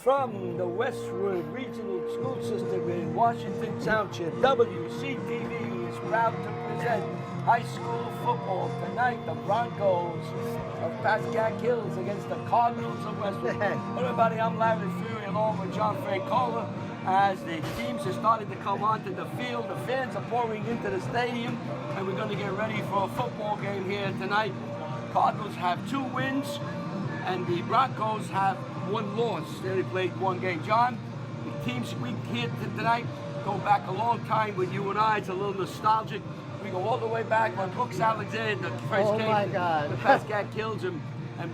From the Westwood Regional School System in Washington Township, WCTV is proud to present high school football. Tonight, the Broncos of Pascack Hills against the Cardinals of Westwood. Hello everybody, I'm Larry Fury along with John Francola. As the teams are starting to come onto the field, the fans are pouring into the stadium, and we're going to get ready for a football game here tonight. Cardinals have 2 wins, and the Broncos have 1 loss. They only played 1 game. John, the teams we here tonight go back a long time with you and I. It's a little nostalgic. We go all the way back when Brooks Alexander first came to Pascack Hills and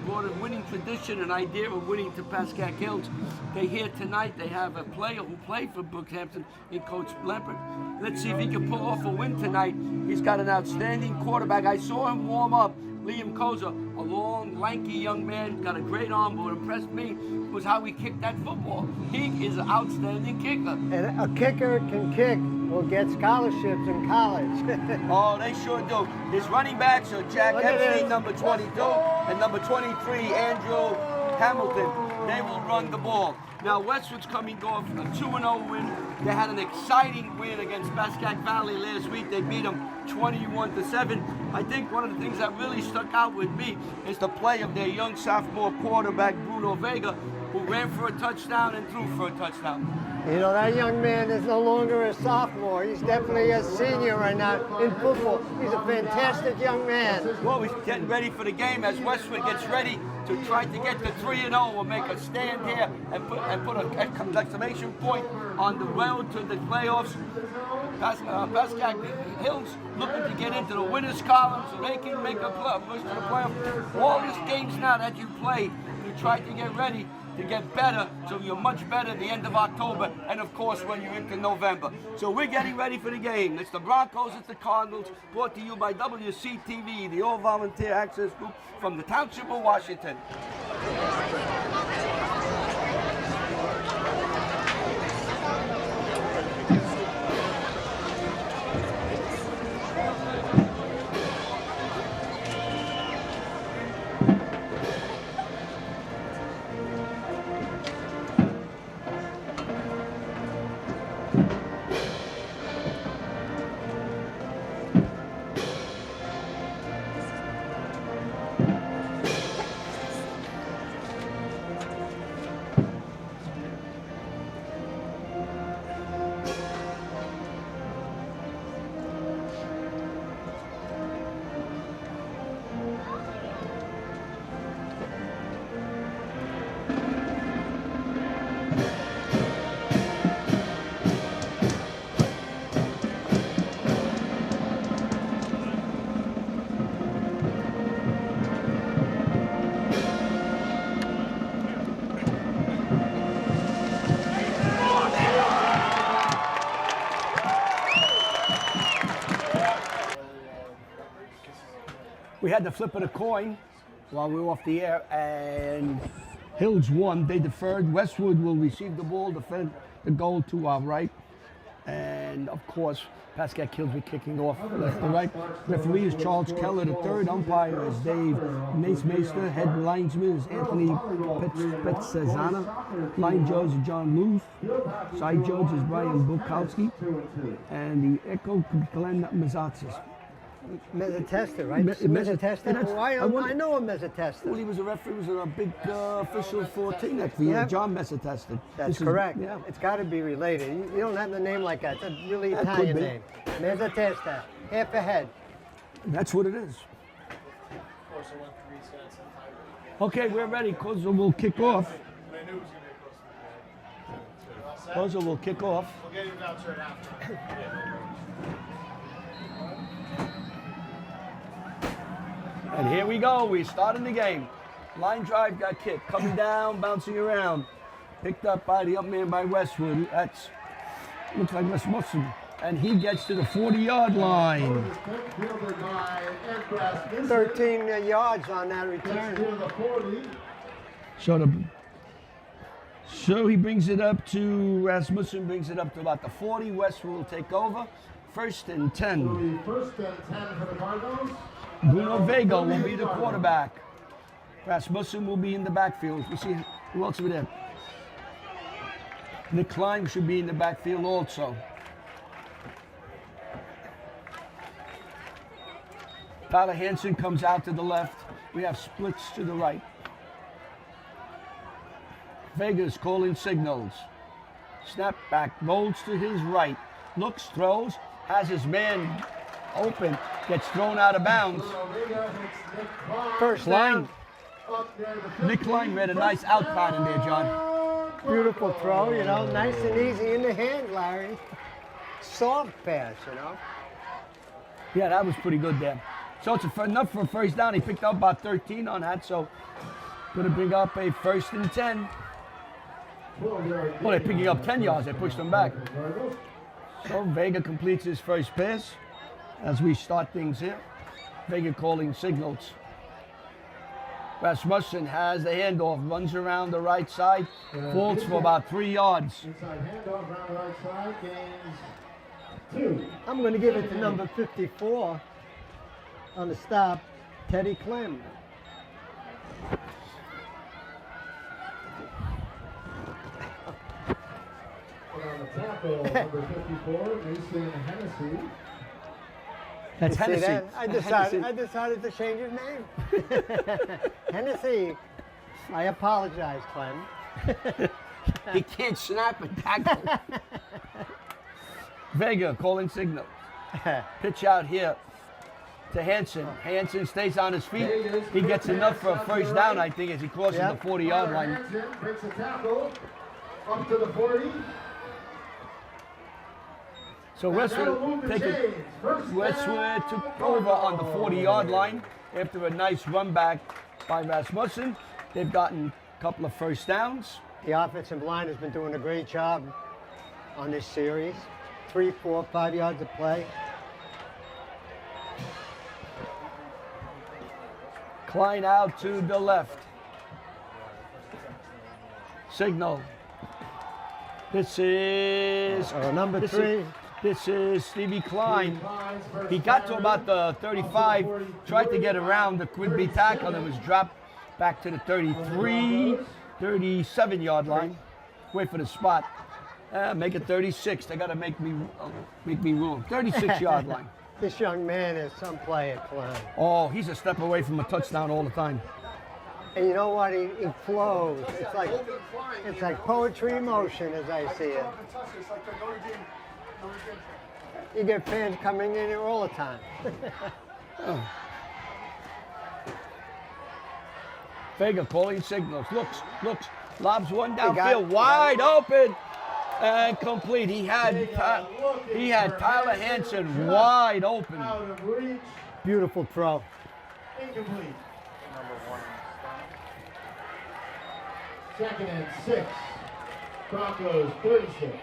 brought a winning tradition, an idea of winning to Pascack Hills. They're here tonight. They have a player who played for Brookhampton in Coach Lempert. Let's see if he can pull off a win tonight. He's got an outstanding quarterback. I saw him warm up. Liam Koza, a long, lanky young man, got a great arm, but what impressed me was how he kicked that football. He is an outstanding kicker. And a kicker can kick will get scholarships in college. Oh, they sure do. His running backs are Jack Epstein, number 22, and number 23, Andrew Hamilton. They will run the ball. Now, Westwood's coming off a 2-0 win. They had an exciting win against Pascack Valley last week. They beat them 21-7. I think one of the things that really stuck out with me is the play of their young sophomore quarterback, Bruno Vega, who ran for a touchdown and threw for a touchdown. You know, that young man is no longer a sophomore. He's definitely a senior right now in football. He's a fantastic young man. Well, he's getting ready for the game as Westwood gets ready to try to get to 3-0 or make a stand here and put an exclamation point on the road to the playoffs. Pascack Hills looking to get into the winners column so they can make a push to the playoffs. All these games now that you play, you try to get ready to get better, so you're much better at the end of October, and of course when you're into November. So we're getting ready for the game. It's the Broncos, it's the Cardinals, brought to you by WCTV, the all-volunteer access group from the Township of Washington. We had the flip of the coin while we were off the air, and Hills won. They deferred. Westwood will receive the ball, defend the goal to our right. And of course, Pascack Hills will be kicking off left to right. Referee is Charles Keller. The third umpire is Dave Macemeister. Head linesman is Anthony Petzazana. Line judge is John Luth. Side judge is Brian Bukowski. And the echo, Glenn Mazatzis. Mezzatesta, right? Mezzatesta? I know him Mezzatesta. Well, he was a referee, he was a big official for Teaneck for years, John Mezzatesta. That's correct. It's got to be related. You don't have the name like that. It's a really Italian name. Mezzatesta, half a head. That's what it is. Okay, we're ready. Koza will kick off. Koza will kick off. We'll get you down straight after. And here we go, we're starting the game. Line drive got kicked, coming down, bouncing around. Picked up by the up man by Westwood. That's, looks like Rasmussen. And he gets to the 40-yard line. 13 yards on that return. So he brings it up to, Rasmussen brings it up to about the 40. Westwood will take over. 1st and 10. First and 10 for the Cardinals. Bruno Vega will be the quarterback. Rasmussen will be in the backfield. We see who else over there. Nick Klein should be in the backfield also. Tyler Hansen comes out to the left. We have splits to the right. Vega's calling signals. Snap back, rolls to his right. Looks, throws, has his man open, gets thrown out of bounds. First down. Nick Klein made a nice out pattern there, John. Beautiful throw, you know, nice and easy in the hand, Larry. Soft pass, you know. Yeah, that was pretty good there. So it's enough for a first down. He picked up about 13 on that, so going to bring up a 1st and 10. Well, they're picking up 10 yards. They pushed them back. So Vega completes his first pass as we start things here. Vega calling signals. Rasmussen has the handoff, runs around the right side, falls for about 3 yards. Inside handoff around the right side, gains 2. I'm going to give it to number 54 on the stop, Teddy Clem. And on the tackle, number 54, Mason Hennessy. That's You see Hennessy. that? I decided to change his name. Hennessy. I apologize, Clem. He can't snap and tackle. Vega calling signal. Pitch out here to Hansen. Hansen stays on his feet. He gets enough for a first down, I think, as he crosses the 40-yard line. Hansen breaks a tackle up to the 40. So Westwood took over on the 40-yard line after a nice run back by Rasmussen. They've gotten a couple of first downs. The offensive line has been doing a great job on this series. 3, 4, 5 yards of play. Klein out to the left. Signal. This is Number 3. This is Stevie Klein. He got to about the 35, tried to get around the would-be tackle and was dropped back to the 33, 37-yard line. Wait for the spot. Make it 36. They got to make me room. 36-yard line. This young man is some player, Clem. Oh, he's a step away from a touchdown all the time. And you know what? He flows. It's like poetry in motion, as I see it. You get fans coming in here all the time. Vega calling signals. Looks, lobs one downfield, wide open and complete. He had Tyler Hansen wide open. Out of reach. Beautiful throw. Incomplete. Second and 6. Broncos 36.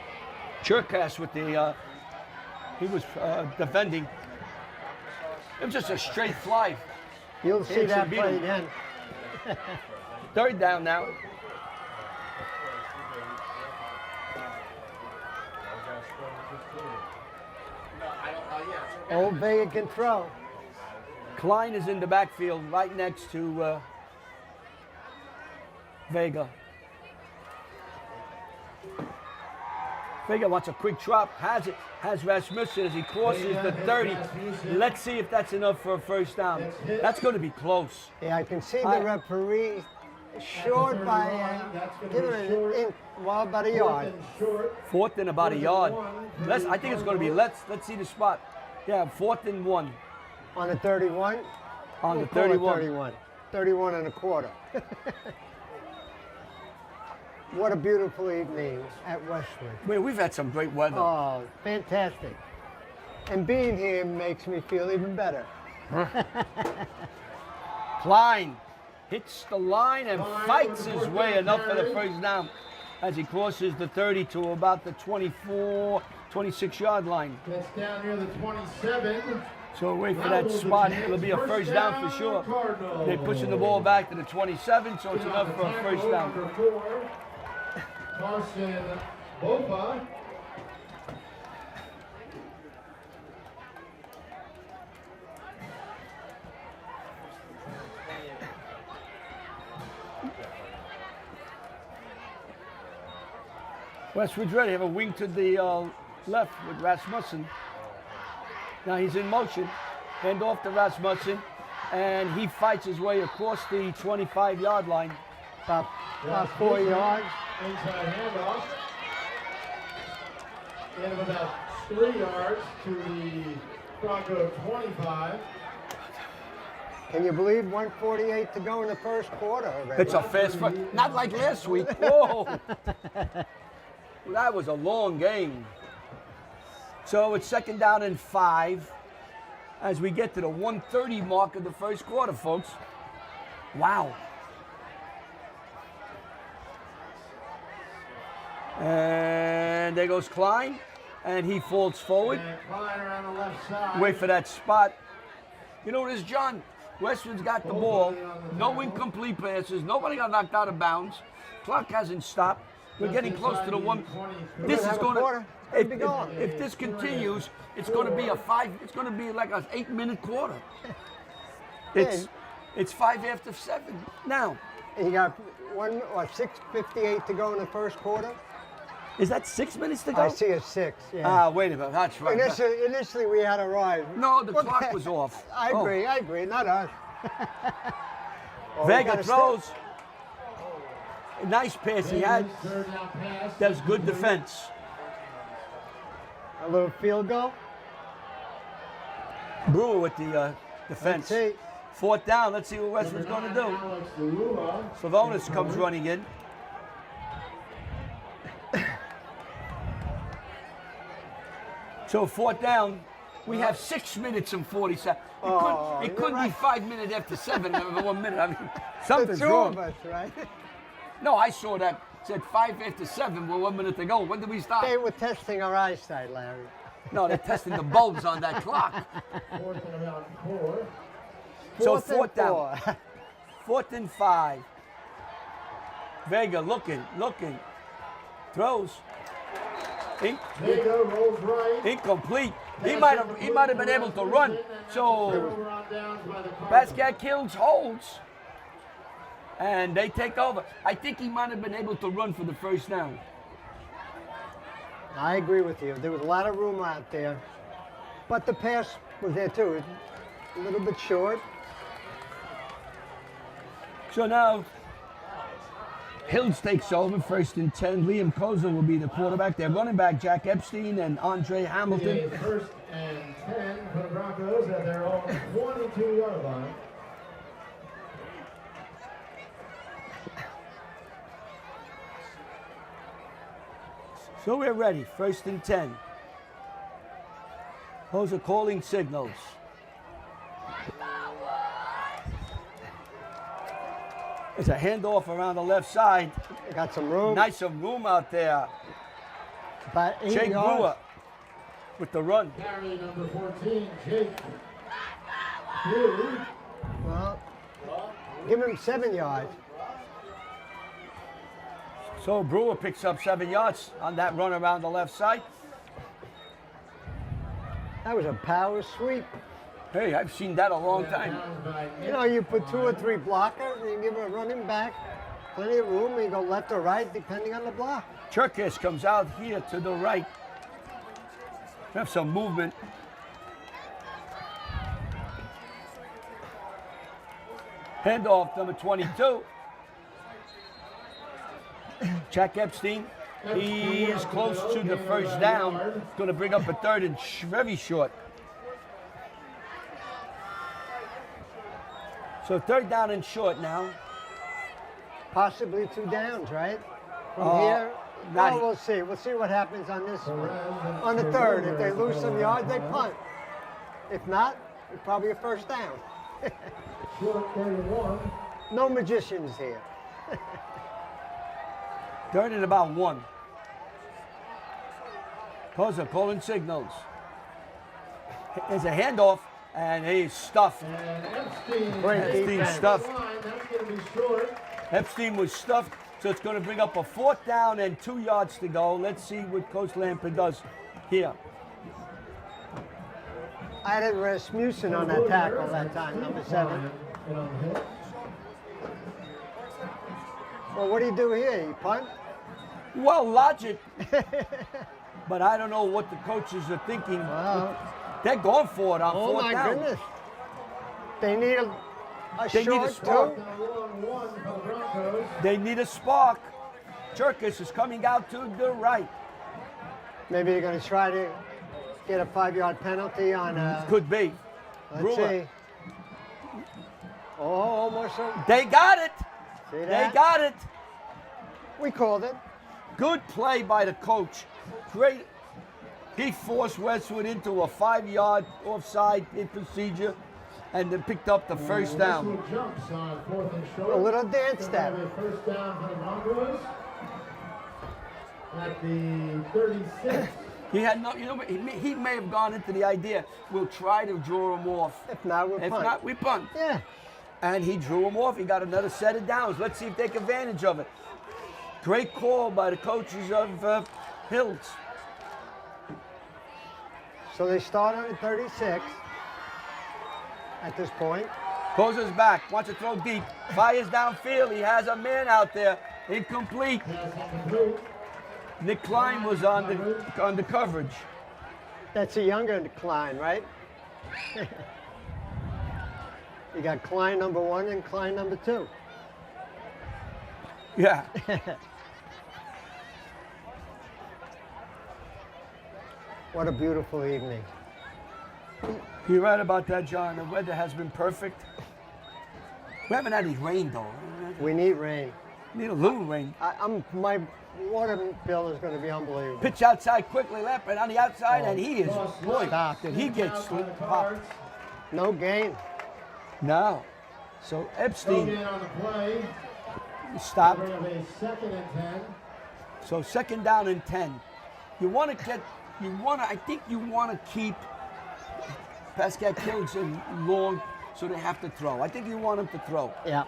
Cherkas with the, he was defending. It was just a straight fly. You'll see Hansen that beat play him. again. 3rd down now. Old Vega can throw. Klein is in the backfield right next to Vega. Vega wants a quick drop, has it, has Rasmussen as he crosses the 30. Let's see if that's enough for a first down. That's going to be close. Yeah, I can see the referee short by about a yard. 4th and about a yard. I think it's going to be, let's see the spot. Yeah, 4th and 1. On the 31? On the We'll call it 31. 31. 31 and a quarter. What a beautiful evening at Westwood. Wait, we've had some great weather. Oh, fantastic. And being here makes me feel even better. Klein hits the line and fights his way enough for the first down as he crosses the 30 to about the 24, 26-yard line. Gets down near the 27. So wait for that spot. It'll be a first down for sure. They're pushing the ball back to the 27, so it's enough for a first down. Number 4, Carson Bofa. Westwood's ready. Have a wing to the left with Rasmussen. Now he's in motion. Hand off to Rasmussen. And he fights his way across the 25-yard line. About 4 yards. Inside handoff. And about 3 yards to the Bronco 25. Can you believe 1:48 to go in the first quarter already? It's a fast fight. Not like last week. Whoa. That was a long game. So it's 2nd down and 5 as we get to the 1:30 mark of the first quarter, folks. Wow. And there goes Klein, and he falls forward. And Klein around the left side. Wait for that spot. You know what it is, John? Westwood's got the ball. No incomplete passes. Nobody got knocked out of bounds. Clock hasn't stopped. We're getting close to the one. This is going to. If this continues, it's going to be It's going to be like an 8-minute quarter. It's 5 after 7 now. You got 6:58 to go in the first quarter. Is that 6 minutes to go? I see a 6. Yeah. Wait a minute. That's right. Initially we had a ride. No, the clock was off. I agree. Not us. Vega throws. Nice pass he had. That's good defense. A little field goal. Brewer with the defense. 4th down. Let's see what Westwood's going to do. Savonis comes running in. So 4th down, we have 6 minutes and 40 seconds. It couldn't be 5 minutes after 7, 1 minute. I mean, something's wrong. The 2 of us, right? No, I saw that. It said 5 after 7 with 1 minute to go. When did we stop? They were testing our eyesight, Larry. No, they're testing the bulbs on that clock. 4th and about 4. So 4th down. 4th and 5. Vega looking. Throws. Vega rolls right. Incomplete. He might have been able to run. So Pascack holds. And they take over. I think he might have been able to run for the first down. I agree with you. There was a lot of room out there. But the pass was there too. A little bit short. So now Hills takes over, 1st and 10. Liam Koza will be the quarterback. Their running back, Jack Epstein and Andre Hamilton. 1st and 10 for the Broncos at their own 22-yard line. So we're ready, 1st and 10. Those are calling signals. It's a handoff around the left side. Got some room. Nice room out there. About 8 Jake yards. Brewer with the run. Carry number 14, Jake. Brewer. Well, give him 7 yards. So Brewer picks up 7 yards on that run around the left side. That was a power sweep. Hey, I've seen that a long time. You know, you put 2 or 3 blockers, and you give a running back plenty of room, and you go left or right, depending on the block. Cherkis comes out here to the right. Have some movement. Handoff, number 22. Jack Epstein. He is close to the first down. Going to bring up a 3rd and very short. So 3rd down and short now. Possibly 2 downs, right? From here. not Well, we'll see. We'll see what happens on this one. On the 3rd, if they lose some yards, they punt. If not, it's probably a 1st down. Short 31. No magicians here. 3rd and about 1. Koza calling signals. There's a handoff, and he's stuffed. And Epstein. Great Epstein's defense. stuffed. That's going to be short. Epstein was stuffed, so it's going to bring up a 4th down and 2 yards to go. Let's see what Coach Lamper does here. I had Rasmussen on that tackle that time, number 7. And on the hit. Well, what do you do here? You punt? Well, logic, but I don't know what the coaches are thinking. Wow. They're going for it on Oh fourth my down. goodness. They need a They need a short spark. too. And a long one for the Broncos. They need a spark. Jerkis is coming out to the right. Maybe they're going to try to get a 5-yard penalty on. Could be. Let's Brewer. see. Oh, almost. They got it. See They that? got it. We called it. Good play by the coach. Great. He forced Westwood into a 5-yard offside in procedure and then picked up the first down. Westwood jumps on 4th and short. A little dance They'll have step. a first down for the Broncos at the 36. He had no, you know, he may have gone into the idea, we'll try to draw him off. If not, we'll If punt. not, we punt. Yeah. And he drew him off. He got another set of downs. Let's see if they take advantage of it. Great call by the coaches of Hills. So they start on the 36 at this point. Closes back, wants to throw deep, fires downfield. He has a man out there, incomplete. Pass incomplete. Nick Klein was on the coverage. That's a younger Klein, right? You got Klein number 1 and Klein number 2. Yeah. What a beautiful evening. You're right about that, John. The weather has been perfect. We haven't had any rain though. We need rain. Need a little rain. My water bill is going to be unbelievable. Pitch outside quickly, left and on the outside, and he is. Boy, Stop. did he get popped? No gain. No. So Throw Epstein in on the play. stopped. We have a 2nd and 10. So 2nd down and 10. I think you want to keep Pascack Hills in long so they have to throw. I think you want them to throw. Yeah.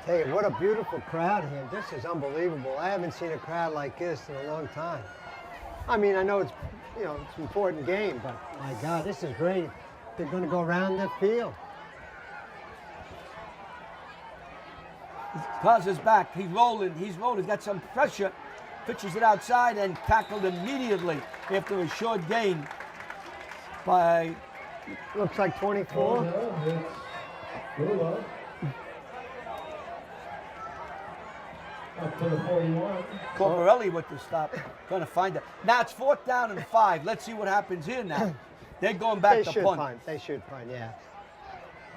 Hey, what a beautiful crowd here. This is unbelievable. I haven't seen a crowd like this in a long time. I mean, I know it's, it's an important game, but my God, this is great. They're going to go around the field. Causes back. He's rolling. He's got some pressure. Pitches it outside and tackled immediately after a short gain by Looks like 24. It's Lula. Up to the 41. Corporelli with the stop. Going to find it. Now it's 4th down and 5. Let's see what happens here now. They're going back They to should punt. punt. They should punt, yeah.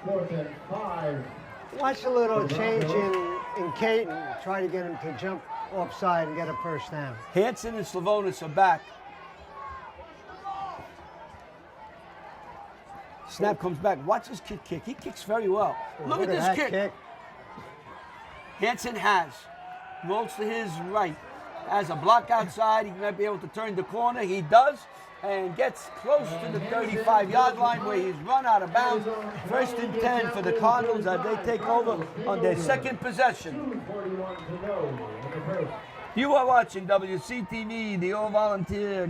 4th and 5. Watch a little change in Caton. Try to get him to jump offside and get a first down. Hanson and Slavonis are back. Snap comes back. Watch his kick. He kicks very well. Look at this that kick. Hanson has. Rolls to his right. Has a block outside. He might be able to turn the corner. He does. And gets close to the 35-yard line where he's run out of bounds. 1st and 10 for the Cardinals as they take over on their 2nd possession. 2:41 to go in the first. You are watching WCTV, the all-volunteer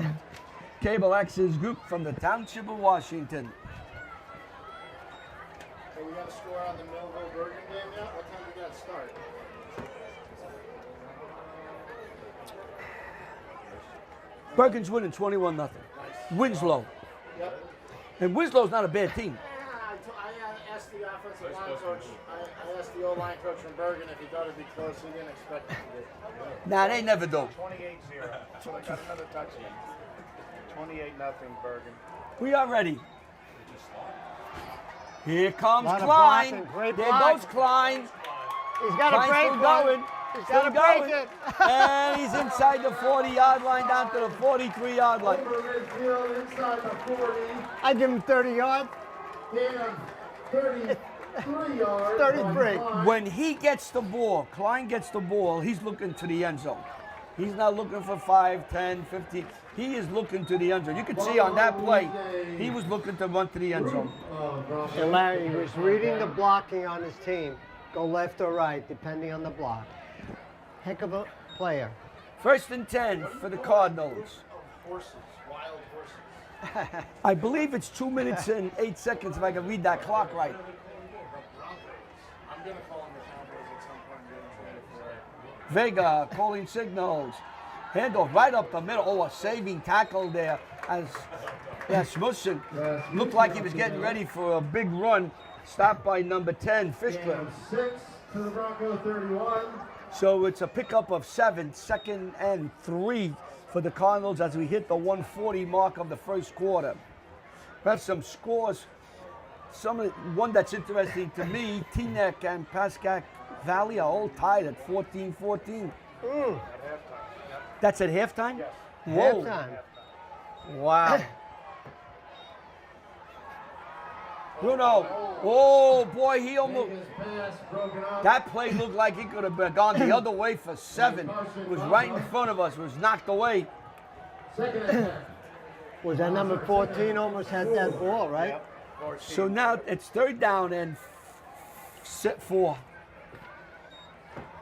cable access group from the Township of Washington. Hey, we got a score on the Millville-Bergen game yet? What time did that start? Bergen's winning 21-0. Winslow. Yep. And Winslow's not a bad team. I asked the offensive line coach, I asked the O-line coach from Bergen if he thought it'd be close. He didn't expect it to be. Nah, they never do. 28-0. So they got another touchdown. 28-0 Bergen. We are ready. Here comes Lot of Klein. blocking, great There block. goes Klein. He's got to Klein's break still one. going. He's Still got to break going. it. And he's inside the 40-yard line down to the 43-yard line. Over midfield inside the 40. I give him 30 yards. Dan 33 yards. 33. When he gets the ball, Klein gets the ball, he's looking to the end zone. He's not looking for 5, 10, 15. He is looking to the end zone. You can see on that play, he was looking to run to the end zone. And Larry was reading the blocking on his team. Go left or right, depending on the block. Heck of a player. 1st and 10 for the Cardinals. Horses, wild horses. I believe it's 2 minutes and 8 seconds if I can read that clock right. I'm going to call him the Cowboys. Vega calling signals. Handoff right up the middle. Oh, a saving tackle there as Rasmussen looked like he was getting ready for a big run. Stopped by number 10, Fishburne. And 6 to the Bronco 31. So it's a pickup of 7, 2nd and 3 for the Cardinals as we hit the 140 mark of the first quarter. We have some scores. One that's interesting to me, Teaneck and Pascack Valley are all tied at 14-14. That's at halftime? Yes. Whoa. Halftime. Wow. Bruno. Oh, boy, he almost... That play looked like he could have gone the other way for 7. It was right in front of us. It was knocked away. Was that number 14 almost had that ball, right? So now it's 3rd down and set 4.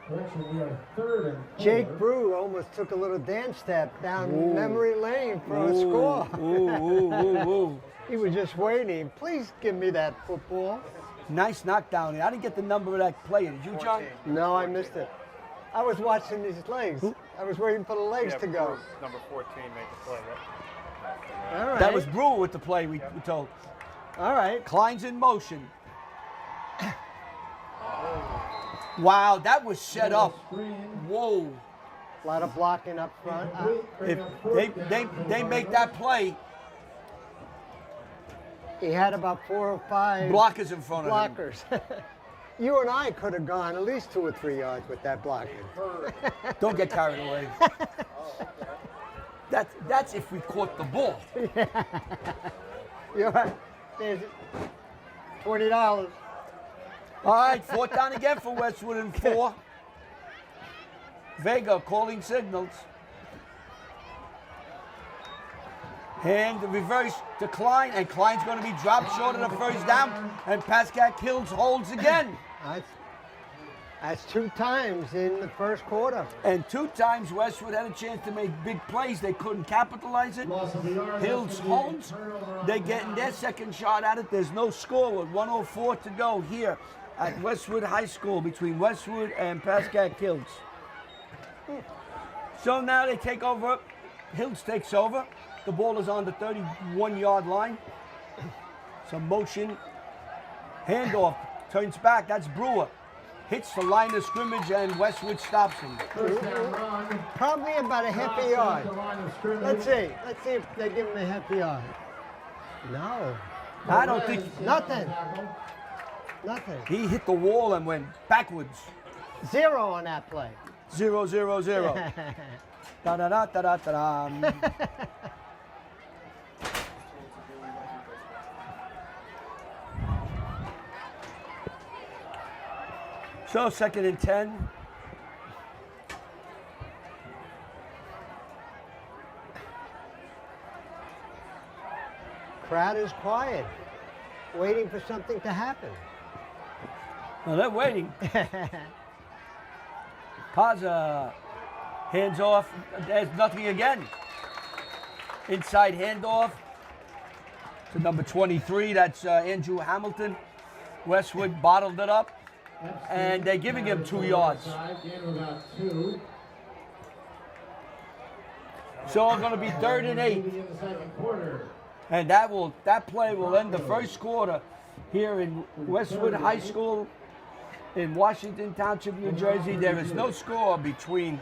Actually, we are 3rd and 4. Jake Brew almost took a little dance step down memory lane for a score. Ooh. He was just waiting. Please give me that football. Nice knockdown. I didn't get the number of that play. Did you, John? No, I missed it. I was watching his legs. I was waiting for the legs to go. Number 14 made the play. All right. That was Brewer with the play, we told. All right. Klein's in motion. Wow, that was set up. Whoa. A lot of blocking up front. If they make that play, He had about 4 or 5 blockers in front of him. blockers. You and I could have gone at least 2 or 3 yards with that blocking. Don't get carried away. That's if we caught the ball. You're right. There's $20. All right, 4th down again for Westwood and 4. Vega calling signals. And the reverse to Klein, and Klein's going to be dropped short of the 1st down, and Pascack Hills holds again. That's 2 times in the first quarter. And 2 times Westwood had a chance to make big plays. They couldn't capitalize it. Hills holds. They're getting their 2nd shot at it. There's no score with 1:04 to go here at Westwood High School between Westwood and Pascack Hills. So now they take over. Hills takes over. The ball is on the 31-yard line. Some motion. Handoff. Turns back. That's Brewer. Hits the line of scrimmage and Westwood stops him. Probably about a half a yard. Let's see if they give him a half a yard. No. I don't think. Nothing. He hit the wall and went backwards. 0 on that play. 0, 0, 0. Da da da da da da. So 2nd and 10. Crowd is quiet, waiting for something to happen. Well, they're waiting. Kaza hands off. There's nothing again. Inside handoff to number 23. That's Andrew Hamilton. Westwood bottled it up. And they're giving him 2 yards. So it's going to be 3rd and 8. And that play will end the first quarter here in Westwood High School in Washington Township, New Jersey. There is no score between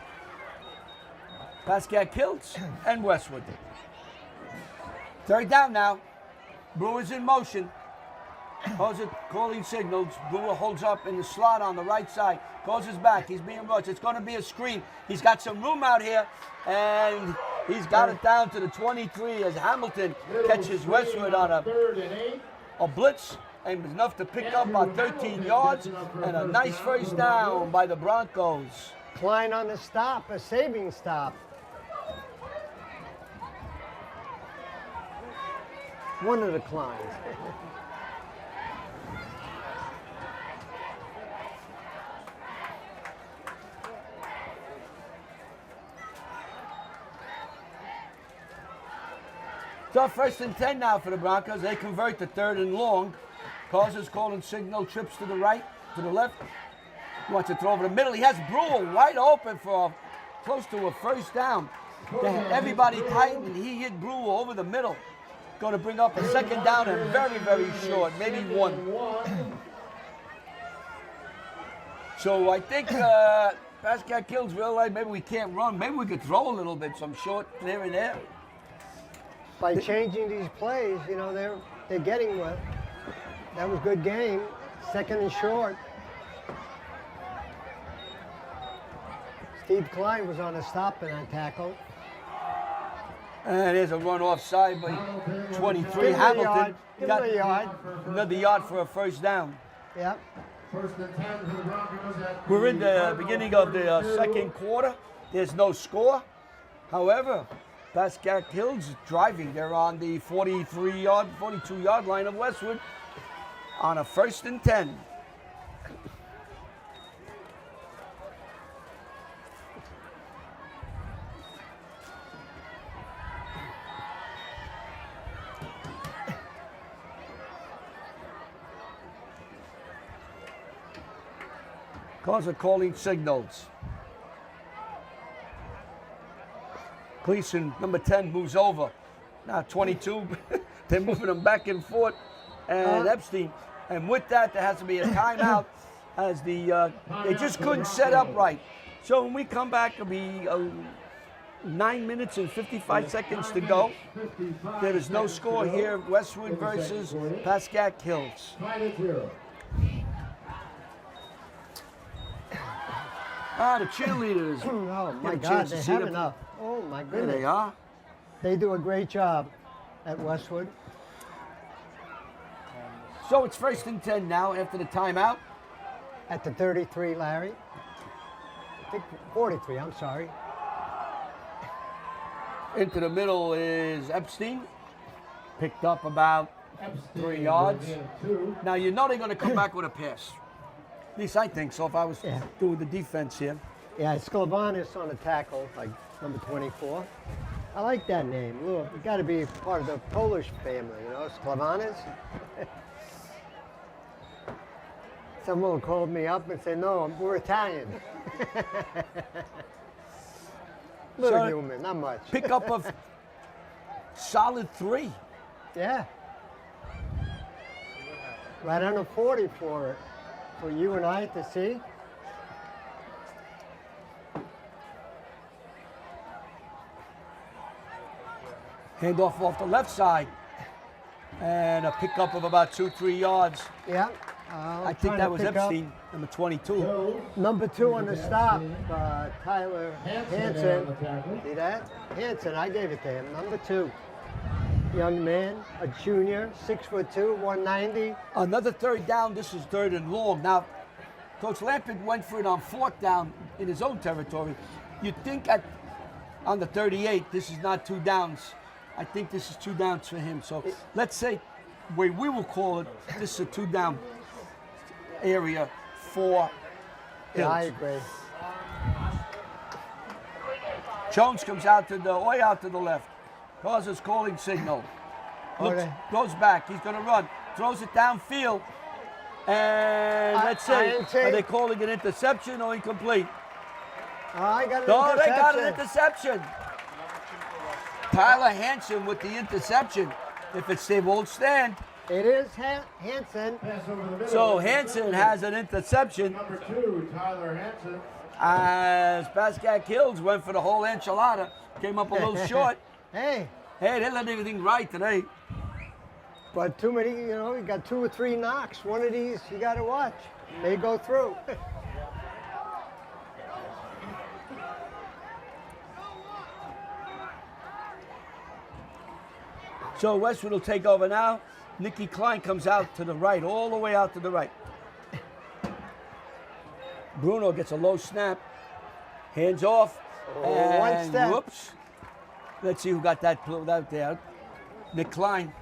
Pascack Hills and Westwood. 3rd down now. Brewers in motion. Hoser calling signals. Brewer holds up in the slot on the right side. Goes his back. He's being rushed. It's going to be a screen. He's got some room out here, and he's got it down to the 23 as Hamilton catches Westwood on a blitz, and enough to pick up about 13 yards and a nice 1st down by the Broncos. Klein on the stop, a saving stop. One of the Kleins. So 1st and 10 now for the Broncos. They convert to 3rd and long. Causes calling signal, trips to the right, to the left. Wants to throw over the middle. He has Brewer wide open for close to a first down. They had everybody tight, and he hit Brewer over the middle. Going to bring up a second down and very, very short, maybe one. So I think Pascack Hills realized maybe we can't run. Maybe we could throw a little bit, some short here and there. By changing these plays, you know, they're getting well. That was a good game. Second and short. Steve Klein was on a stop in that tackle. And there's a run offside by 23. Hamilton got another yard for a first down. Yep. First and 10 for the Broncos at We're in the beginning of the second quarter. There's no score. However, Pascack Hills driving. They're on the 42-yard line of Westwood on a first and 10. Calls are calling signals. Gleason, number 10, moves over. Now 22, they're moving them back and forth. And Epstein. And with that, there has to be a timeout as they just couldn't set up right. So when we come back, it'll be 9 minutes and 55 seconds to go. There is no score here. Westwood versus Pascack Hills. 5-0. The cheerleaders. Oh my Get a God, chance to they see have them. enough. Oh my There goodness. they are. They do a great job at Westwood. So it's first and 10 now after the timeout. At the 33, Larry. I think 43, I'm sorry. Into the middle is Epstein. Picked up about 3 yards. Now you know they're going to come back with a pass. At least I think so if I was doing the defense here. Yeah, Sklavanis on the tackle, like number 24. I like that name. Look, you got to be part of the Polish family, you know, Sklavanis. Someone will call me up and say, no, we're Italian. Little human, not much. Pick up of solid 3. Yeah. Right on the 40 for you and I to see. Handoff off the left side. And a pickup of about 2-3 yards. Yeah. I think that was Epstein, number 22. Number 2 on the stop, Tyler Hansen. Hansen. See that? Hansen, I gave it to him. Number 2. Young man, a junior, 6'2", 190. Another third down. This is third and long. Now, Coach Lampard went for it on 4th down in his own territory. You'd think on the 38, this is not 2 downs. I think this is 2 downs for him. So let's say, way we will call it, this is a 2 down area for Hills. Yeah, I agree. Jones comes out to the left. Causes calling signal. Looks, goes back. He's going to run. Throws it downfield. And let's see. Are they calling an interception or incomplete? I got an No, interception. they got an interception. Tyler Hansen with the interception. They won't stand. It is Hansen. Pass over the middle. So Hansen has an interception. Number 2, Tyler Hansen. As Pascack Hills went for the whole enchilada. Came up a little short. Hey, Hey, they let everything right today. but too many, you know, you got 2 or 3 knocks. One of these you got to watch. May go through. So Westwood will take over now. Nicky Klein comes out to the right, all the way out to the right. Bruno gets a low snap. Hands off. One And step. whoops. Let's see who got that out there. Nick Klein.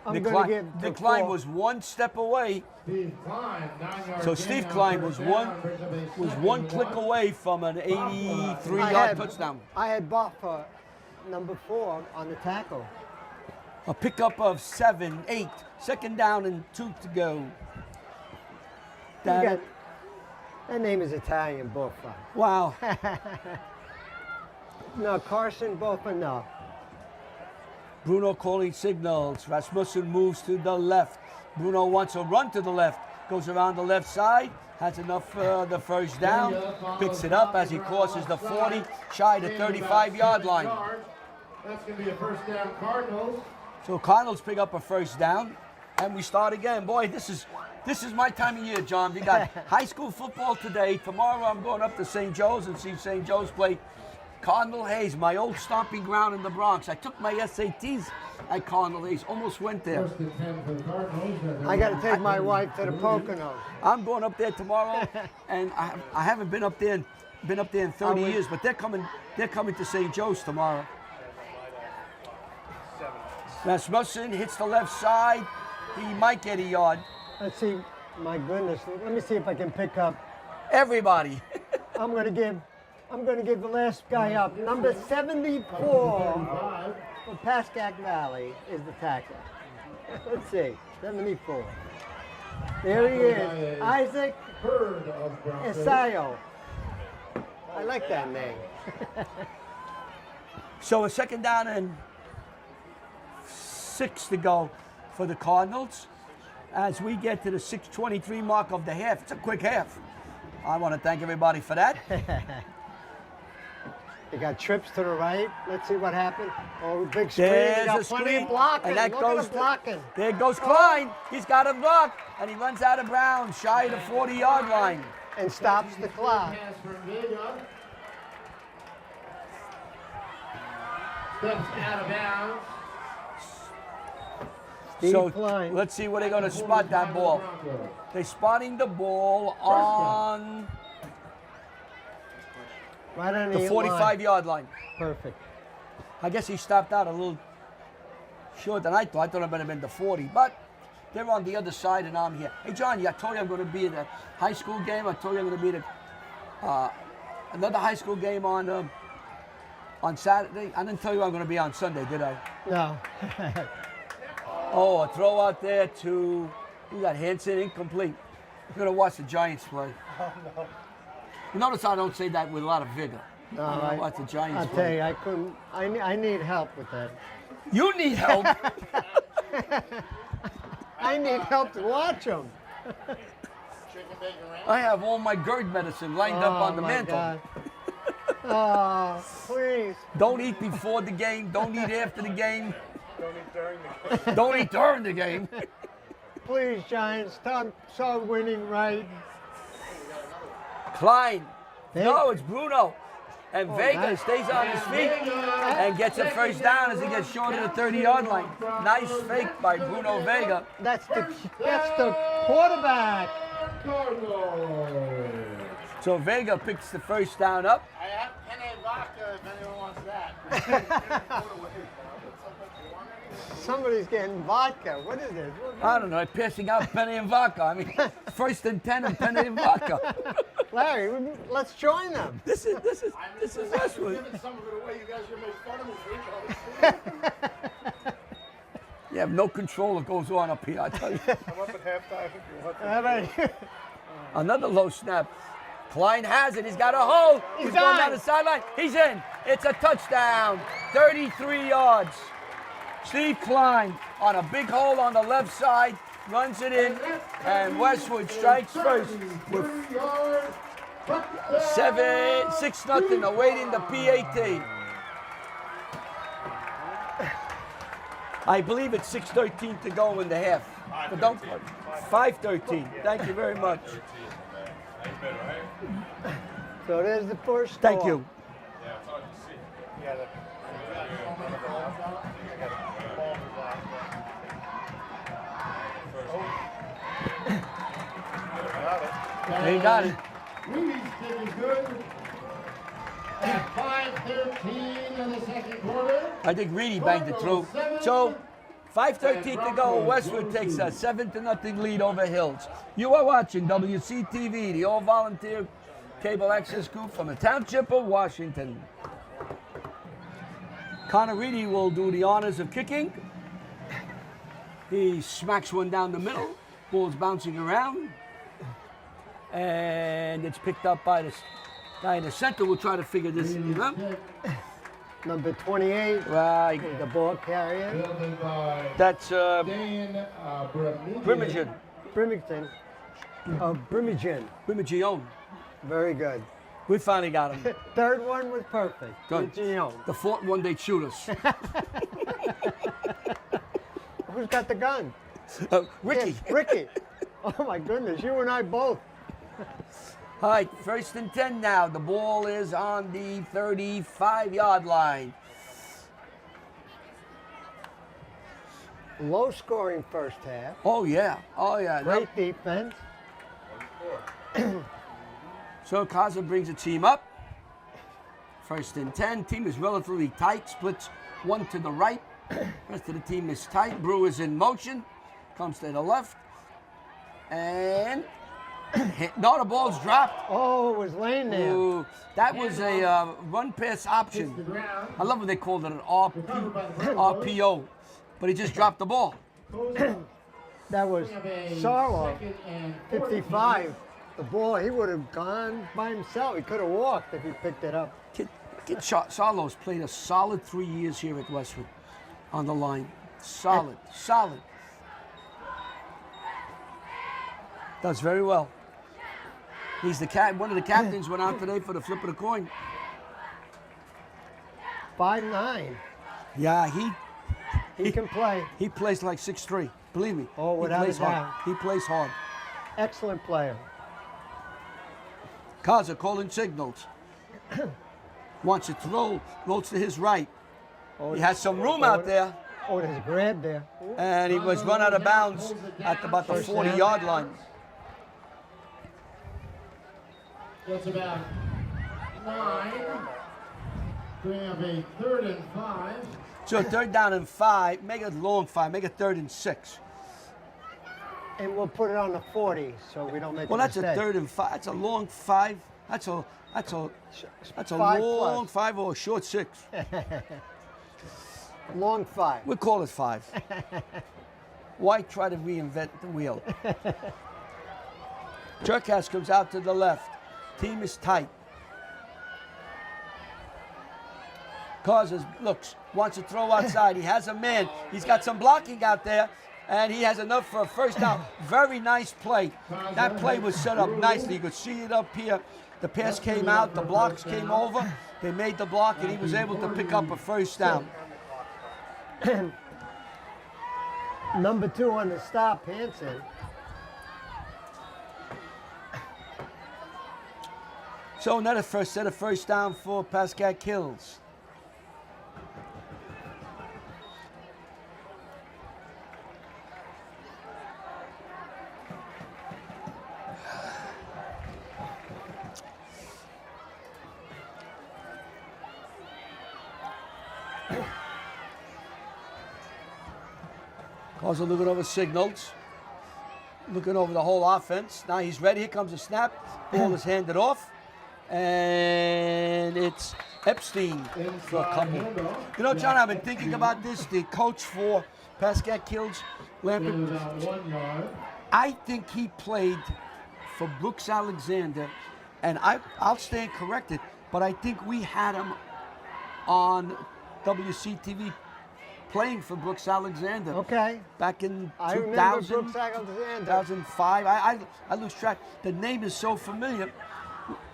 I'm Nick gonna Klein, give Nick the Klein ball. was 1 step away. Steve Klein, 9-yard So gain Steve on Klein first was down, brings up a was second 1 and click 1. away from an 83-yard touchdown. I had Buffer, number 4, on the tackle. A pickup of 7, 8. Second down and 2 to go. You got That name is Italian, Buffa. Wow. No, Carson Buffa, no. Bruno calling signals. Rasmussen moves to the left. Bruno wants to run to the left. Goes around the left side. Has enough for the first down. Picks it up as he crosses the 40, shy the 35-yard line. That's going to be a first down Cardinals. So Cardinals pick up a first down, and we start again. Boy, this is my time of year, John. We got high school football today. Tomorrow I'm going up to St. Joe's and see St. Joe's play Cardinal Hayes, my old stomping ground in the Bronx. I took my SATs at Cardinal Hayes. Almost went there. First and 10 for the Cardinals. I got to take my wife to the Poconos. I'm going up there tomorrow, and I haven't been up there in 30 years, but they're coming to St. Joe's tomorrow. Rasmussen hits the left side. He might get a yard. Let's see. My goodness. Let me see if I can pick up. Everybody. I'm going to give the last guy up. Number 74 for Pascack Valley is the tackle. Let's see. 74. There he is. Isaac Esayo. I like that name. So a second down and 6 to go for the Cardinals as we get to the 6:23 mark of the half. It's a quick half. I want to thank everybody for that. They got trips to the right. Let's see what happened. Oh, big screen. There's They got a plenty screen, of blocking. and that Look goes at the blocking. There goes Klein. He's got a block, and he runs out of bounds, shy of the 40-yard line. And stops the clock. Pass from Vega. Steps out of bounds. Steve So Klein. let's see where they're going to spot that ball. They're spotting the ball on Right on the the 45-yard line. Perfect. I guess he stopped out a little short than I thought. I thought it might have been the 40, but they're on the other side and I'm here. Hey, John, I told you I'm going to be at a high school game. I told you I'm going to be at another high school game on Saturday. I didn't tell you I'm going to be on Sunday, did I? No. Oh, a throw out there to, who got Hanson, incomplete. I'm going to watch the Giants play. Oh, no. You notice I don't say that with a lot of vigor. No, I'm going to watch the Giants I'll play. tell you, I couldn't. I need help with that. You need help. I need help to watch them. Chicken bacon ranch. I have all my GERD medicine lined up on the mantle. God. Oh, please. Don't eat before the game. Don't eat after the game. Don't eat during the game. Don't eat during the game. Please, Giants, start winning right. Klein. Hey. No, it's Bruno. And Vega nice. stays on his feet and gets a first down as he gets short of the 30-yard line. Nice fake by Bruno Vega. That's the quarterback. Cardinals. So Vega picks the first down up. I have penne vodka if anyone wants that. Somebody's getting vodka. What is this? I don't know, passing out penny and vodka. I mean, first and 10 and penny and vodka. Larry, let's join them. This is Westwood. Giving some of it away. You guys are making fun of me for it. You have no control what goes on up here, I tell you. I'm up at halftime if you want to. How about you? Another low snap. Klein has it. He's got a hole. He's going down the sideline. He's in. It's a touchdown. 33 yards. Steve Klein on a big hole on the left side, runs it in, and Westwood strikes first with 6-0, awaiting the PAT. I believe it's 6:13 to go in the half. But don't 5:13. Thank you very much. So there's the first Thank score. you. Yeah, He got it. Reedy's kick is good. At 5:13 in the second quarter. I think Reedy banged it through. So 5:13 to go. Westwood takes a 7-0 lead over Hills. You are watching WCTV, the all-volunteer cable access group from the Township of Washington. Connor Reedy will do the honors of kicking. He smacks one down the middle. Ball's bouncing around. And it's picked up by the guy in the center. We'll try to figure this out. Number 28, Right. the ball carrier. Fielded by That's Dan Brimingen. Brimington. Brimingen. Brimingen. Very good. We finally got him. Third one was perfect. Good. Brimingen. The fourth one, they'd shoot us. Who's got the gun? Ricky. Yes, Ricky. Oh my goodness, you and I both. All right, 1st and 10 now. The ball is on the 35-yard line. Low scoring first half. Oh, yeah. Oh, yeah. Great defense. So Kaza brings the team up. 1st and 10. Team is relatively tight. Splits one to the right. Rest of the team is tight. Brew is in motion. Comes to the left. And no, the ball's dropped. Oh, it was laying there. Ooh, that was a run pass option. I love when they called it an RPO. But he just dropped the ball. That was Sarlo, 55. The ball, he would have gone by himself. He could have walked if he picked it up. Kid Sarlo's played a solid 3 years here at Westwood on the line. Solid. Does very well. He's the one of the captains went out today for the flip of the coin. 5'9". Yeah, He can play. he plays like 6'3". Believe me. Oh, without he plays a doubt. hard. He plays hard. Excellent player. Kaza calling signals. Wants to throw, rolls to his right. He has some room out there, Oh, there's a grab there. and he was run out of bounds at about the 40-yard line. That's about 9. We have a 3rd and 5. So 3rd down and 5, make it long 5, make it 3rd and 6. And we'll put it on the 40 so we don't make Well, a that's a mistake. 3rd and 5. That's a long 5. That's a 5 long plus. 5 or a short 6. Long 5. We'll call it 5. Why try to reinvent the wheel? Cherkas comes out to the left. Team is tight. Kaza wants to throw outside. He has a man. He's got some blocking out there, and he has enough for a 1st down. Very nice play. That play was set up nicely. You could see it up here. The pass came out. The blocks came over. They made the block, and he was able to pick up a 1st down. Number 2 on the stop, Hansen. So another set of 1st down for Pascack Hills. Also looking over signals, looking over the whole offense. Now he's ready. Here comes a snap. Ball is handed off. And it's Epstein for a couple. You know, John, I've been thinking about this. The coach for Pascack Hills, Lampert, About 1 yard. I think he played for Brooks Alexander, and I'll stand corrected, but I think we had him on WCTV playing for Brooks Alexander. Okay. Back in I 2000, remember Brooks Alexander. 2005. I lose track. The name is so familiar.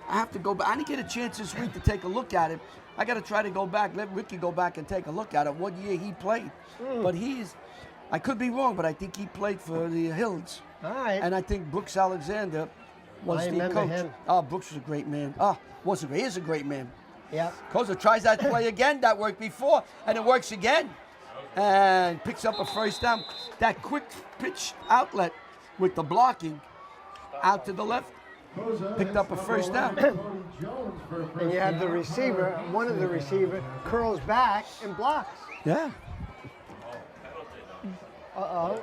I have to go back. I didn't get a chance this week to take a look at it. I got to try to go back, let Ricky go back and take a look at it, what year he played. But I could be wrong, but I think he played for the Hills. All right. And I think Brooks Alexander was I the remember coach. him. Oh, Brooks was a great man. He is a great man. Yep. Koza tries that play again. That worked before, and it works again. And picks up a 1st down. That quick pitch outlet with the blocking out to the left. Picked up a 1st down. And you have the receiver, one of the receivers curls back and blocks. Yeah. Uh-oh.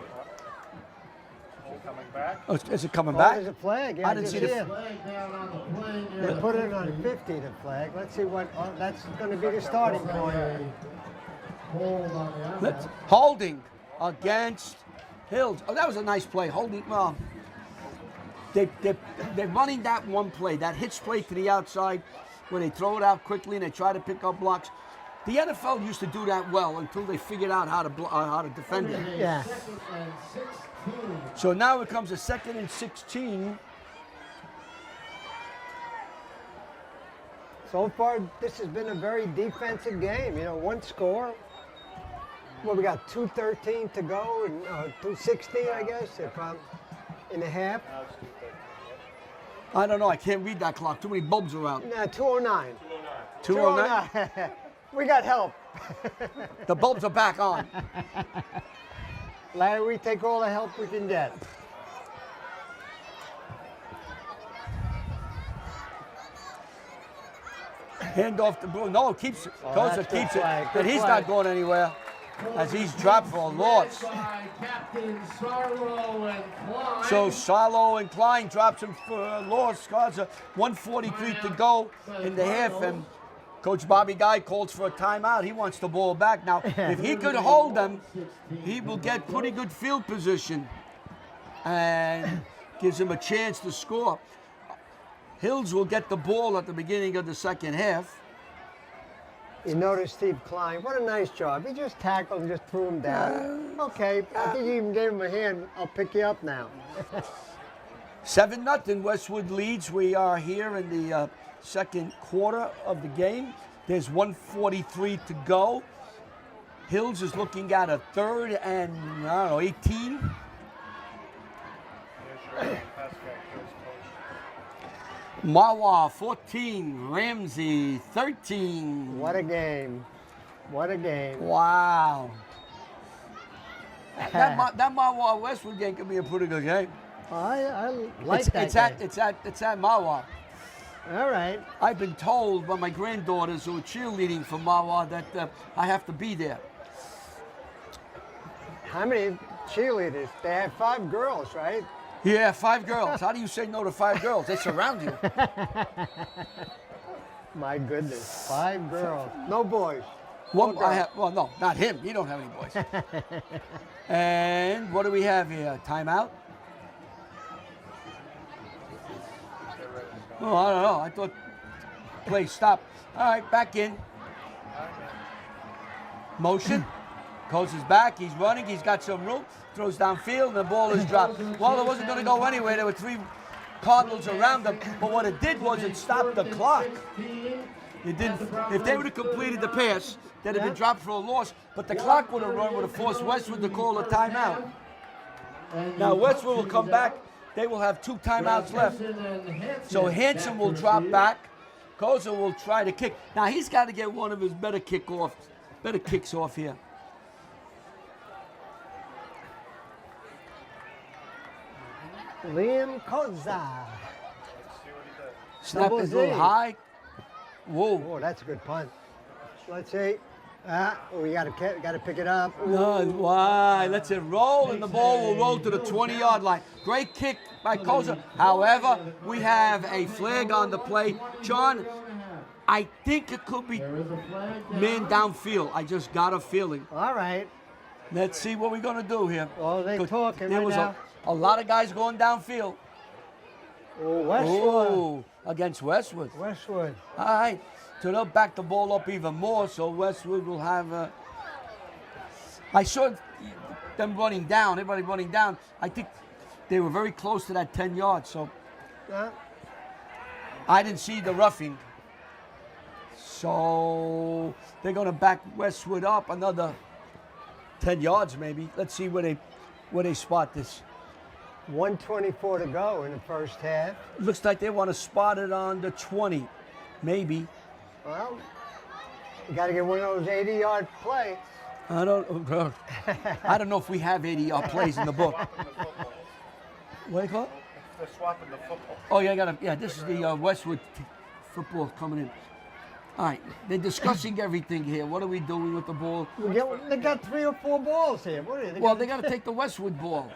Coming back. Oh, is it coming Oh, back? there's a flag. Yeah, I didn't see the it. Flag down on the play. They put it on 50, the flag. Let's see what, that's going to be the starting point. Hold on the Holding against Hills. Oh, that was a nice play. Holding. they're running that one play, that hitch play to the outside, where they throw it out quickly and they try to pick up blocks. The NFL used to do that well until they figured out how to defend it. Yeah. Second and 16. So now it comes a 2nd and 16. So far, this has been a very defensive game. You know, one score. Well, we got 2:13 to go, and 2:16, I guess, if I'm in the half. I don't know. I can't read that clock. Too many bulbs around. Nah, 2:09. 2:09. 2:09. We got help. The bulbs are back on. Larry, we take all the help we can get. Hand off the blue. No, keeps it. Oh, Toza that's good keeps it. flag. Good But he's flag. not going anywhere as he's dropped for a loss. By Captain Sorrow and Klein. So Salo and Klein drops him for a loss. Scars 1:43 to go in the half, and Coach Bobby Guy calls for a timeout. He wants the ball back. Now, if he could hold them, he will get pretty good field position and gives him a chance to score. Hills will get the ball at the beginning of the second half. You notice Steve Klein, what a nice job. He just tackled and just threw him down. Okay, I think you even gave him a hand. I'll pick you up now. 7-0, Westwood leads. We are here in the second quarter of the game. There's 1:43 to go. Hills is looking at a 3rd and, I don't know, 18. Mawa 14, Ramsey 13. What a game. What a game. Wow. That Mawa Westwood game could be a pretty good game. I like that game. It's at Mawa. All right. I've been told by my granddaughters who are cheerleading for Mawa that I have to be there. How many cheerleaders? They have 5 girls, right? Yeah, 5 girls. How do you say no to 5 girls? They surround you. My goodness. 5 girls. No boys. One, No I girls. have, well, no, not him. You don't have any boys. And what do we have here? Timeout? Oh, I don't know. I thought play stopped. All right, back in. Motion. Coach is back. He's running. He's got some room. Throws downfield, and the ball is dropped. Well, it wasn't going to go anywhere. There were 3 Cardinals around him. But what it did was it stopped the clock. It didn't. If they would have completed the pass, they'd have been dropped for a loss. But the clock would have run, would have forced Westwood to call a timeout. Now Westwood will come back. They will have 2 timeouts left. So Hanson will drop back. Koza will try to kick. Now he's got to get one of his better kicks off here. Liam Koza. Snap Double is a little Z. high. Whoa. Oh, that's a good punt. Let's see. We got to pick it up. No, why? Let's it roll, and the ball will roll to the 20-yard line. Great kick by Koza. However, we have a flag on the play. John, I think it could be man downfield. I just got a feeling. All right. Let's see what we're going to do here. Oh, they talking There right was now. a lot of guys going downfield. Oh, Westwood. Ooh, against Westwood. Westwood. All right. So they'll back the ball up even more, so Westwood will have I saw them running down, everybody running down. I think they were very close to that 10 yards, so Yeah. I didn't see the roughing. So they're going to back Westwood up another 10 yards maybe. Let's see where they spot this. 1:24 to go in the first half. Looks like they want to spot it on the 20, maybe. Well, you got to get one of those 80-yard plays. I don't know if we have 80-yard plays in the book. What do you call it? They're swapping the football. Oh, yeah, this is the Westwood football coming in. All right, they're discussing everything here. What are we doing with the ball? They got 3 or 4 balls here. What are they? Well, they got to take the Westwood ball.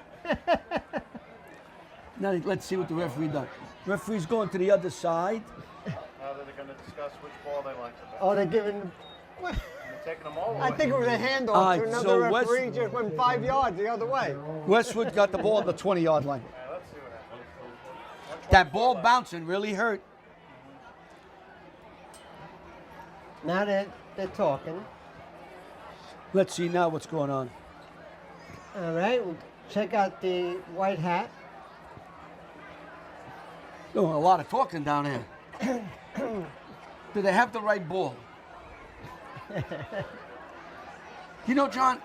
Now, let's see what the referee does. Referee's going to the other side. Now they're going to discuss which ball they like the best. Oh, they're giving. They're taking them all away. I think it was a handoff All right, to another so referee. West- Just went 5 yards the other way. Westwood got the ball at the 20-yard line. Yeah, let's see what happens. That ball bouncing really hurt. Now they're talking. Let's see now what's going on. All right, we'll check out the white hat. Doing a lot of talking down there. Do they have the right ball? You know, John,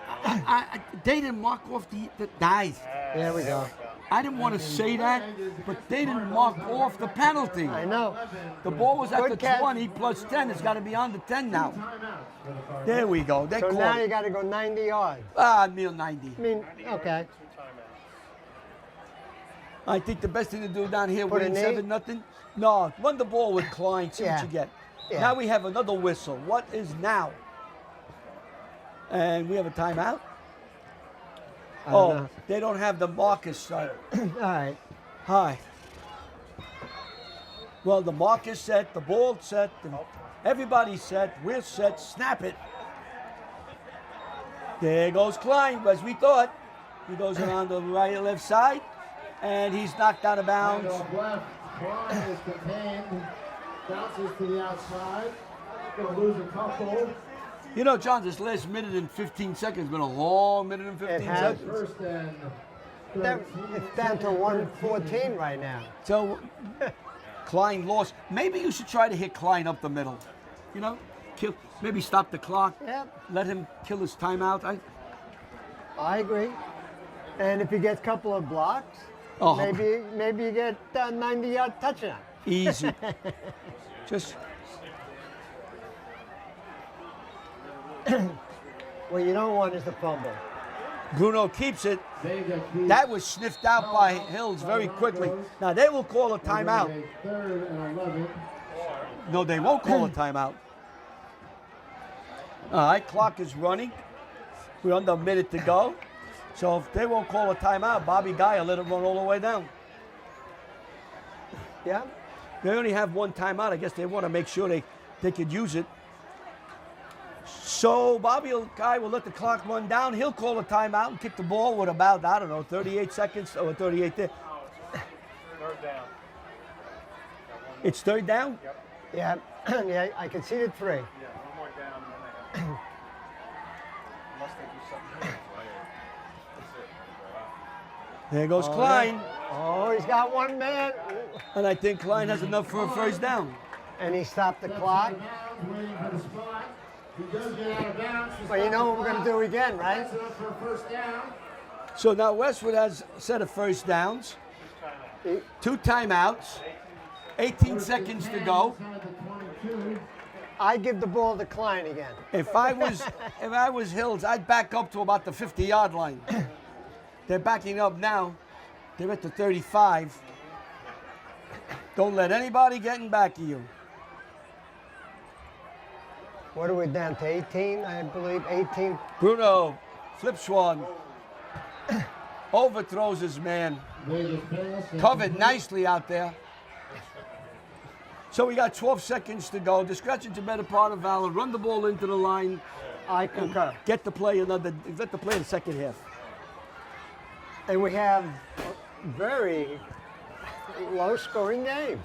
they didn't mark off the dice. There we go. I didn't want to say that, but they didn't mark off the penalty. I know. The ball was at Good the catch. 20 plus 10. It's got to be on the 10 now. There we go. They So caught now it. you got to go 90 yards. Near 90. I mean, okay. I think the best thing to do down here, Put a winning knee? 7-0. No, run the ball with Klein, see Yeah. what you get. Yeah. Now we have another whistle. What is now? And we have a timeout. I don't know. They don't have the markers. All right. Hi. Well, the marker's set, the ball's set, everybody's set, we're set, snap it. There goes Klein, as we thought. He goes around the right and left side, and he's knocked out of bounds. Handoff left. Klein is contained. Bounces to the outside. Going to lose a couple. You know, John, this last minute and 15 seconds has been a long minute and 15 has. seconds. First and It's down to 114 right now. So, Klein lost. Maybe you should try to hit Klein up the middle. You know, maybe stop the clock. Yep. Let him kill his timeout. I agree. And if he gets a couple of blocks, Oh. maybe you get a 90-yard touchdown. Easy. Just What you don't want is the fumble. Bruno keeps it. Vega keeps That was sniffed out by Hills very quickly. Now they will call a timeout. a third and 11. No, they won't call a timeout. All right, clock is running. We're under a minute to go. So if they won't call a timeout, Bobby Guy will let it run all the way down. Yeah. They only have one timeout. I guess they want to make sure they could use it. So Bobby Guy will let the clock run down. He'll call a timeout and kick the ball with about, 38 seconds or 38 there. Third down. It's third down? Yeah. Yeah, I conceded 3. Yeah, one more down. And then unless they do something here. That's it. There goes Klein. Oh, he's got one man. And I think Klein has enough for a first down. And he stopped the clock. Waiting for the spot. He does get out of bounds. Well, you know what we're going to do again, right? That's enough for a first down. So now Westwood has a set of first downs. 2 timeouts. 18 seconds to go. Inside the 22. I give the ball to Klein again. If I was Hills, I'd back up to about the 50-yard line. They're backing up now. They're at the 35. Don't let anybody get in back of you. What are we down to? 18, I believe. 18. Bruno flips one. Overthrows his man. Vega's pass. Covered nicely out there. So we got 12 seconds to go. Discretion's a better part of valor. Run the ball into the line. I concur. Get the play in the second half. And we have a very low-scoring game.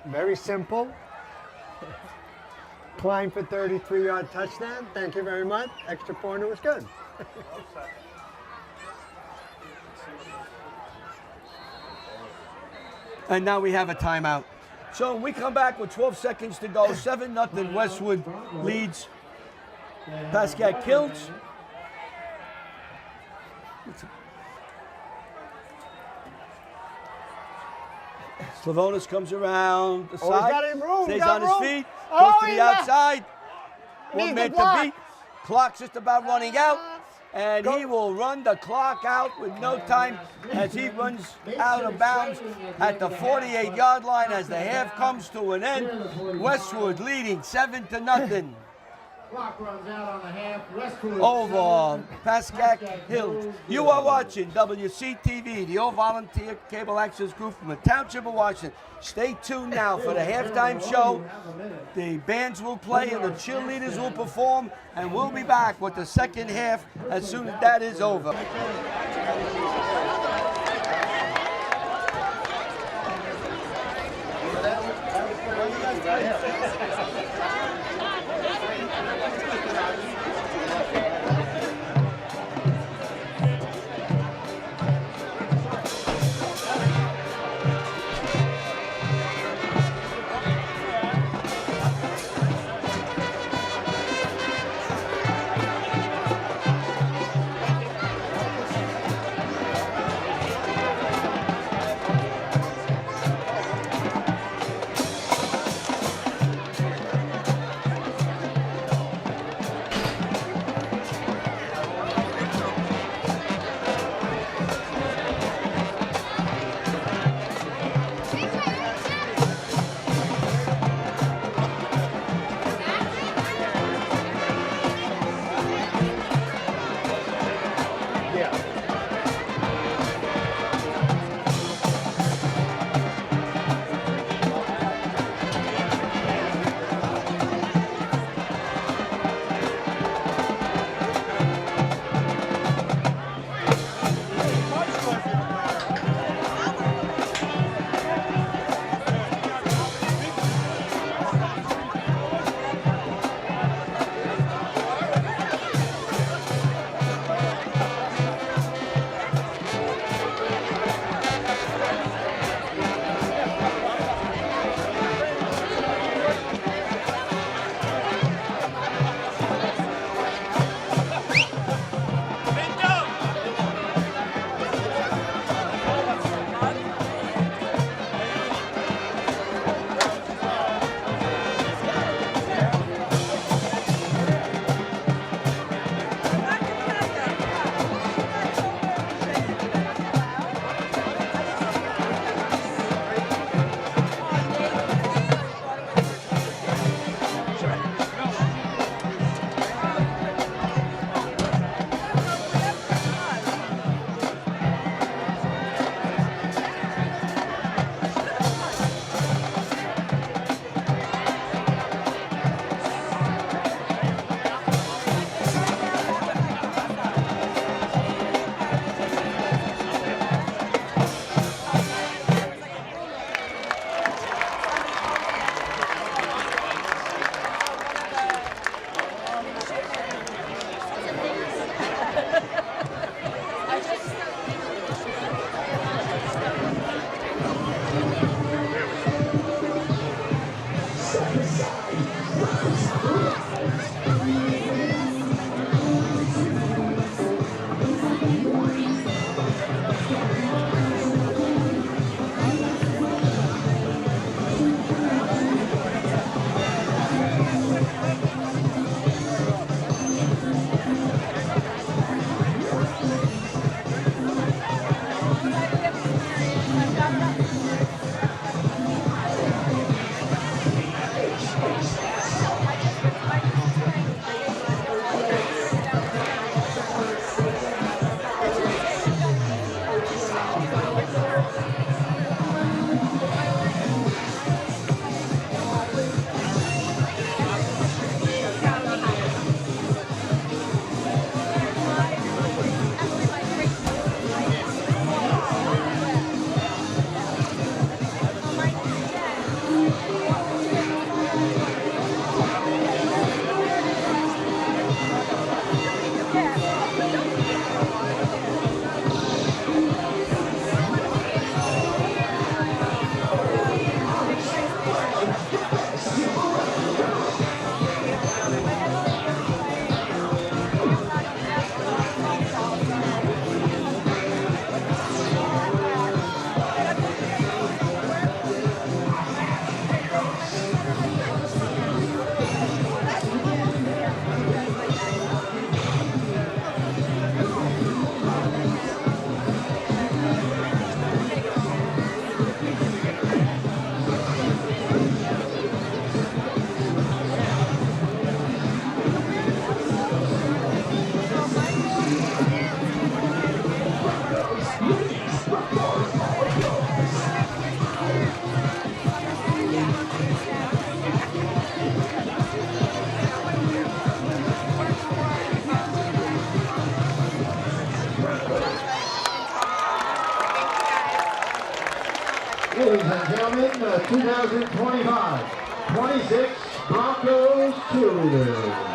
Very simple. Klein for 33-yard touchdown. Thank you very much. Extra pointer was good. And now we have a timeout. So we come back with 12 seconds to go. 7-0 Westwood leads. Pascack kills. Slavonis comes around the Oh, he's side. got him room, Stays got on his room. feet. Oh, Goes to he's the got- outside. Needs 1 the minute to block. beat. Clock's just about running out. And he will run the clock out with no time as he runs out of bounds at the 48-yard line as the half comes to an end. Westwood leading 7-0 Clock runs out on the half. Westwood. over Pascack Hills. You are watching WCTV, the all-volunteer cable access group from the Township of Washington. Stay tuned now for the halftime show. The bands will play and the cheerleaders will perform, and we'll be back with the second half as soon as that is over. Ladies and gentlemen, 2025, 26 Broncos cheerleaders.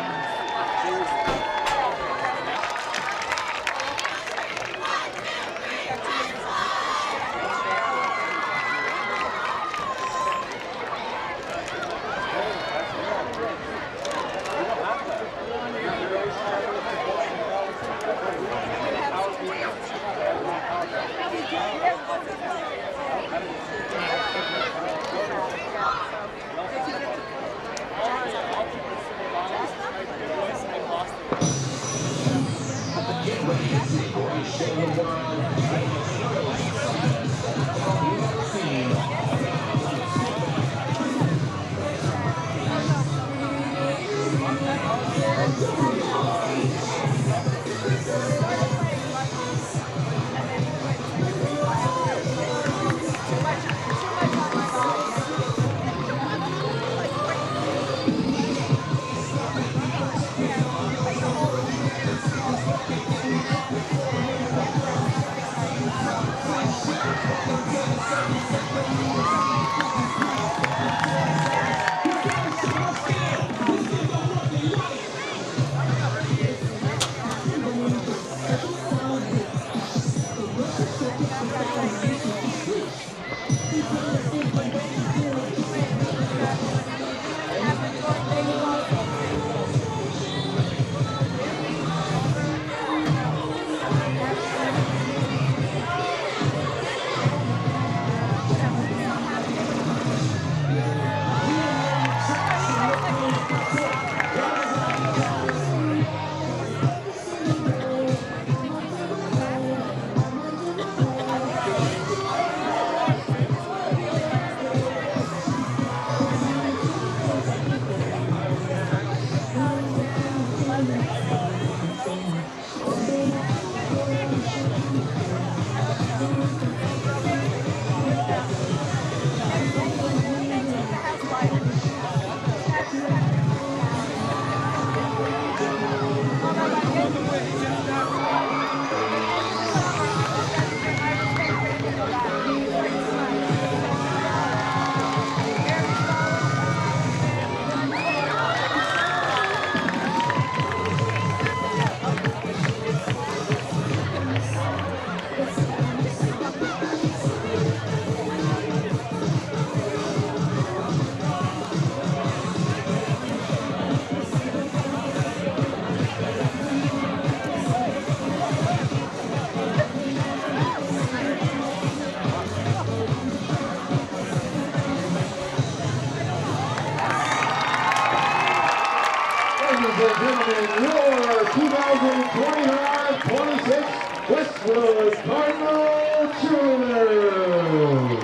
Ladies and gentlemen, your 2025-26 Westwood Cardinal cheerleaders.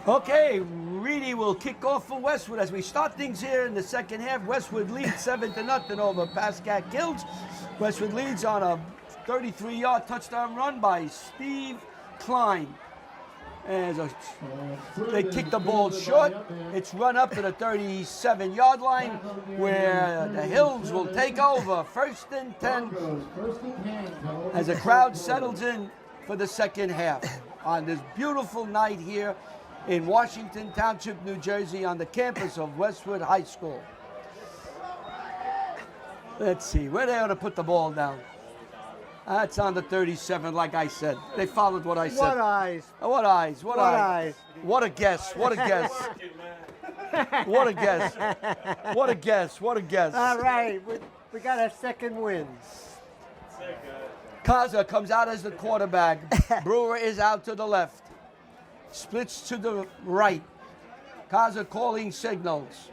Okay, Reedy will kick off for Westwood as we start things here in the second half. Westwood leads 7-0 over Pascack Hills. Westwood leads on a 33-yard touchdown run by Steve Klein. They kick the ball short. It's run up to the 37-yard line where the Hills will take over. 1st and 10 as the crowd settles in for the second half on this beautiful night here in Washington Township, New Jersey, on the campus of Westwood High School. Let's see, where they ought to put the ball down. That's on the 37, like I said. They followed what I said. What eyes? What eyes? What eyes? eyes? What a guess. What a guess. What a guess. What a guess. What a guess. All right, we got a second win. Kaza comes out as the quarterback. Brewer is out to the left. Splits to the right. Kaza calling signals.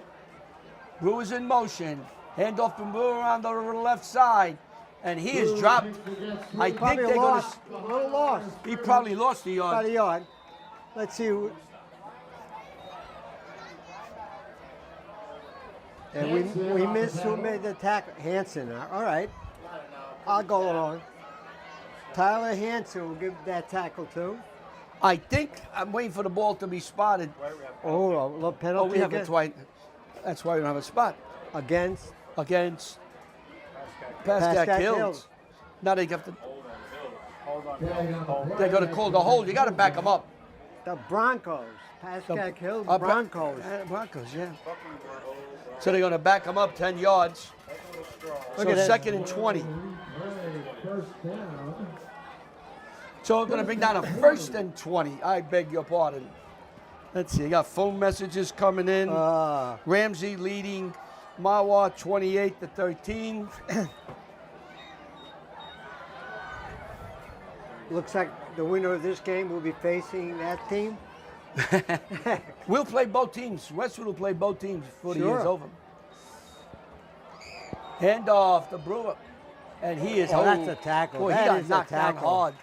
Brewer's in motion. Handoff from Brewer on the left side. and he is dropped. I think Probably they're going lost, a little lost. to. He probably lost the About yard. a yard. Let's see. And we missed who made the tackle. Hanson. All right. I'll go along. Tyler Hanson will give that tackle too. I think I'm waiting for the ball to be spotted. Oh, a little Oh, penalty we have a against, twice. That's why we don't have a spot against against Pascack Pascack Hills. Hills. Now they have to. Hold on. They're going to call the hold. You got to back them up. the Broncos. Pascack Hills Broncos. Broncos, yeah. So they're going to back them up 10 yards. Look So at that. 2nd and 20. So we're going to bring down a 1st and 20. I beg your pardon. Let's see. You got phone messages coming in. Ramsey leading Mawa 28-13. Looks like the winner of this game will be facing that team. We'll play both teams. Westwood will play both teams before the year's Sure. over. Hand off the Brewer. And he is Oh, that's a tackle. Boy, That he got is a knocked down tackle. hard.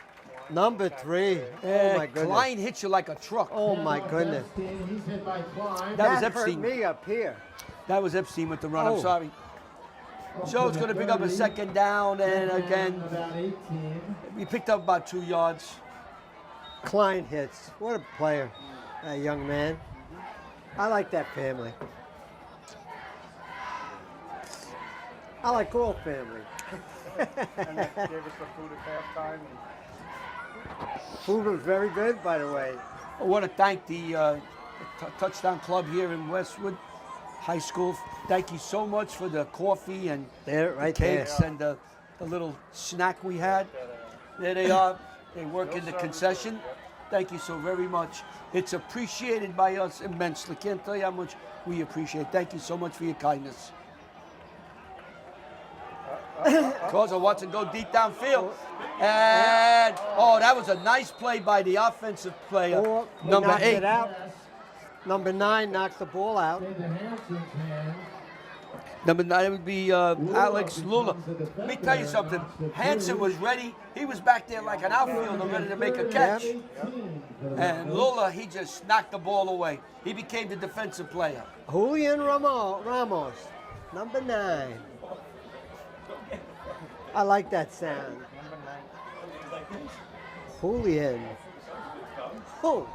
Number 3. Oh my goodness. Klein hits you like a truck. Oh my goodness. He's hit by Klein. That was That hurt Epstein. me up here. That was Epstein with the run. Oh. I'm sorry. So it's going to pick up a 2nd down, and again, About 18. we picked up about 2 yards. Klein hits. What a player, that young man. I like that family. I like all family. And they gave us the food at halftime. Food was very good, by the way. I want to thank the Touchdown Club here in Westwood High School. Thank you so much for the coffee and There, right there. cakes and the little snack we had. There they are. They work in the concession. Thank you so very much. It's appreciated by us immensely. Can't tell you how much we appreciate. Thank you so much for your kindness. Causa wants to go deep downfield. And, oh, that was a nice play by the offensive player, Or he number knocks 8. it out. Number 9 knocks the ball out. Into Hanson's hands. Number 9 would be Alex Lula. Let me tell you something. Hanson was ready. He was back there like an outfielder ready to make a catch. And Lula, he just knocked the ball away. He became the defensive player. Julian Ramos, number 9. I like that sound. Julian. Oh.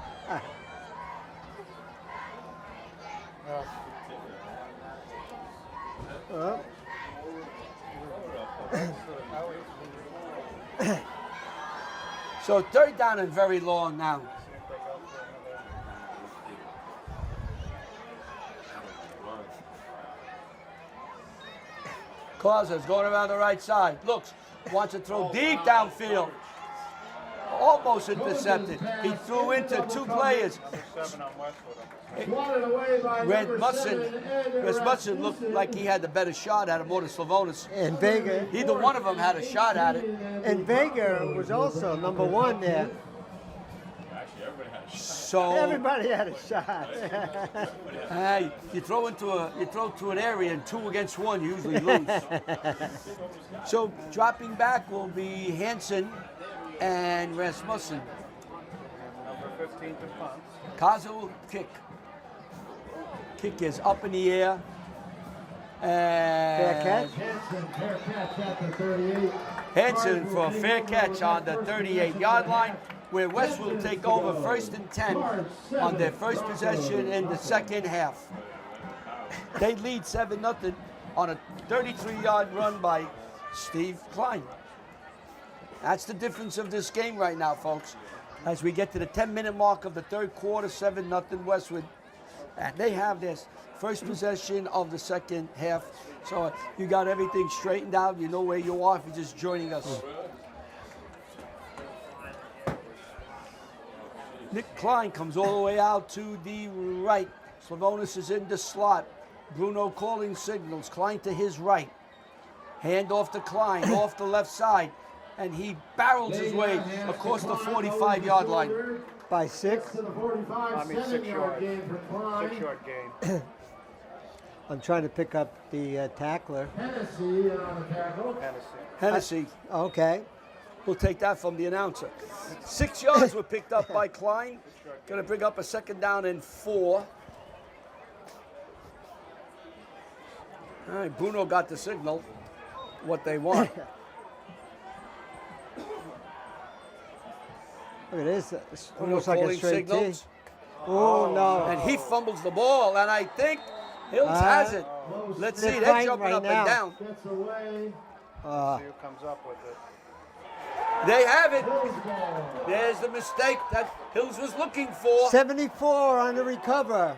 So 3rd down and very long now. Causa's going around the right side. Looks, wants to throw deep downfield. Almost intercepted. He threw into 2 players. 7 on Westwood. Swatted away by number 7, Ed Rasmussen looked like he had the better shot at him more than Slavonis. And Vega. Either one of them had a shot at it. And Vega was also number 1 there. Actually, everybody had a shot. So Everybody had a shot. hey, you throw to an area and 2 against 1, you usually lose. So dropping back will be Hanson and Rasmussen. Number 15 to punt. Kaza will kick. Kick is up in the air. Fair And catch. Hanson, fair catch at the 38. Hanson for a fair catch on the 38-yard line, where Westwood will take over 1st and 10 on their first possession in the 2nd half. They lead 7-0 on a 33-yard run by Steve Klein. That's the difference of this game right now, folks. As we get to the 10-minute mark of the 3rd quarter, 7-0 Westwood. And they have this first possession of the 2nd half. So you got everything straightened out. You know where you are if you're just joining us. Nick Klein comes all the way out to the right. Slavonis is in the slot. Bruno calling signals. Klein to his right. Hand off to Klein, off the left side. And he barrels his way across the 45-yard line. By 6. To the 45, 7-yard gain for Klein. 6-yard gain. I'm trying to pick up the tackler. Hennessy on the tackle. Hennessy. Okay. We'll take that from the announcer. 6 yards were picked up by Klein. Going to bring up a 2nd down and 4. All right, Bruno got the signal, what they want. Look at this. It's Bruno almost like a calling straight T. signals. Oh, no. And he fumbles the ball, and I think Hills has it. Let's see, They're they're fighting jumping right up now. and down. Gets away. See who comes up with it. They have it. Hills ball. There's the mistake that Hills was looking for. 74 on the recover.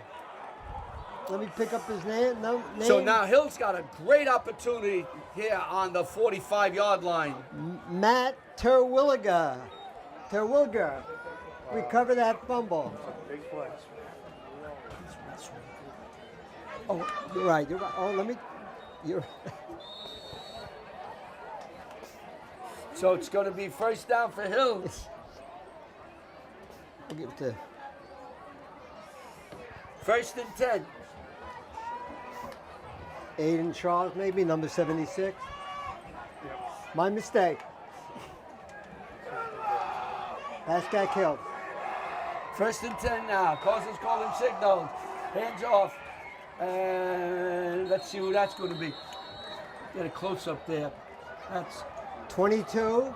Let me pick up his name. No, name. So now Hills got a great opportunity here on the 45-yard line. Matt Terwilliger. Recover that fumble. Big play. Oh, you're right. You're right. Oh, let me. You're. So it's going to be 1st down for Hills. I'll give it to. 1st and 10. Aiden Charles, maybe number 76. My mistake. Pascack killed. 1st and 10 now. Carson's calling signals. Hands off. And let's see who that's going to be. Get a close up there. That's 22.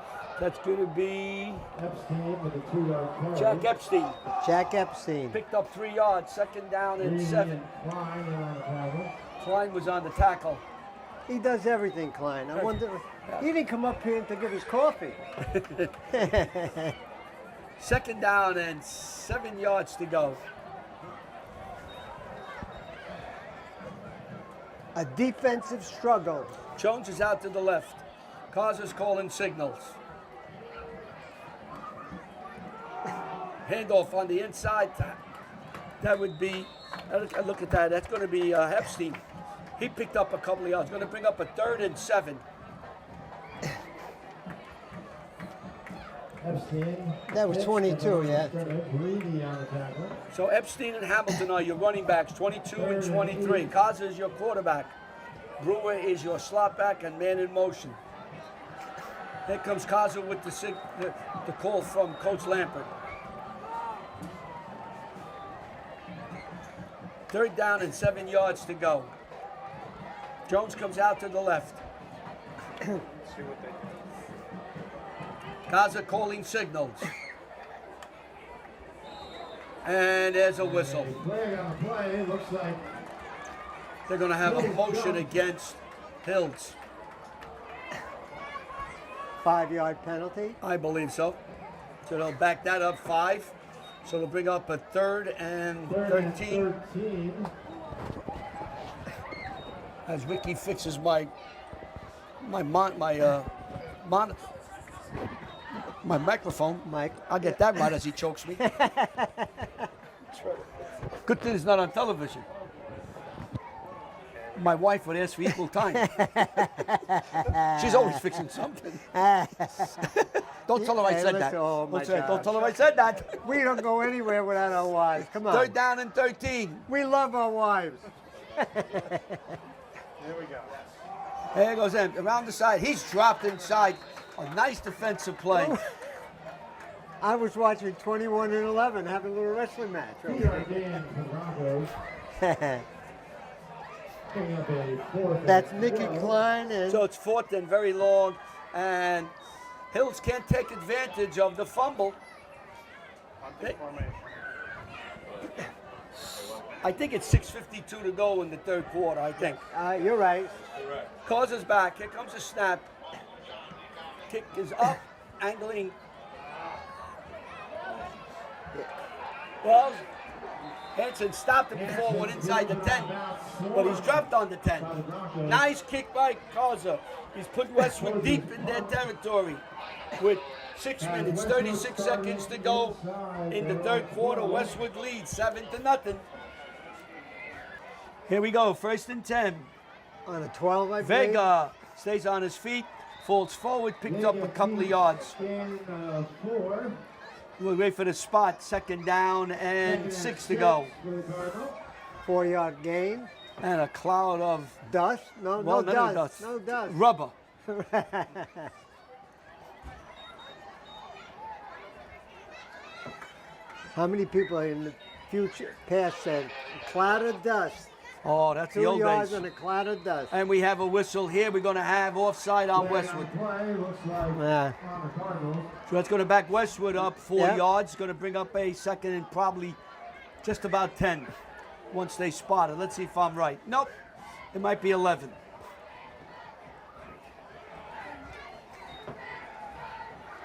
going to be Epstein with a 2-yard carry. Jack Epstein. Jack Epstein. Picked up 3 yards. 2nd down and 7. Klein on the tackle. Klein was on the tackle. He does everything, Klein. I wonder. He didn't come up here to give us coffee. 2nd down and 7 yards to go. A defensive struggle. Jones is out to the left. Carson's calling signals. Handoff on the inside. That would be, look at that. That's going to be Epstein. He picked up a couple of yards. Going to bring up a 3rd and 7. Epstein. That was 22, yeah. Greedy on the tackle. So Epstein and Hamilton are your running backs, 22 and 23. Carson is your quarterback. Brewer is your slot back and man in motion. Here comes Carson with the call from Coach Lampert. 3rd down and 7 yards to go. Jones comes out to the left. See what they do. Kaza calling signals. And there's a whistle. Flag on the play. Looks like They're going to have a motion against Hills. 5-yard penalty. I believe so. So they'll back that up 5. So they'll bring up a 3rd and 13. As Ricky fixes my microphone. Mike. I'll get that right as he chokes me. Good thing it's not on television. My wife would ask for equal time. She's always fixing something. Don't tell her I said that. Oh, my Don't tell her gosh. I said that. We don't go anywhere without our wives. Come on. 3rd down and 13. We love our wives. Here we go. There goes him. Around the side. He's dropped inside. A nice defensive play. I was watching 21 and 11, having a little wrestling match. 2-yard gain for Broncos. Bringing up a 4th. That's Nicky Klein and So it's 4th and very long. And Hills can't take advantage of the fumble. Hunting formation. I think it's 6:52 to go in the 3rd quarter, I think. you're right. Calls us back. Here comes a snap. Kick is up, angling. Well, Hanson stopped it before it went inside the 10, but he's dropped on the 10. Nice kick by Carza. He's put Westwood deep in their territory with 6 minutes, 36 seconds to go in the 3rd quarter. Westwood leads 7-0. Here we go, 1st and 10. On a 12, I believe. Vega stays on his feet, falls forward, picked up a couple of yards. Gain 4. We'll wait for the spot. 2nd down and 6 to go. For the Cardinals. 4-yard gain. And a cloud of Dust? No, well, no none of dust. No dust. rubber. How many people in the future past said a cloud of dust? Oh, that's the 2 old yards days. and a cloud of dust. And we have a whistle here. We're going to have offside on Westwood. Play looks like Yeah. on the Cardinals. So that's going to back Westwood up 4 Yep. yards. Going to bring up a second and probably just about 10 once they spot it. Let's see if I'm right. Nope. It might be 11.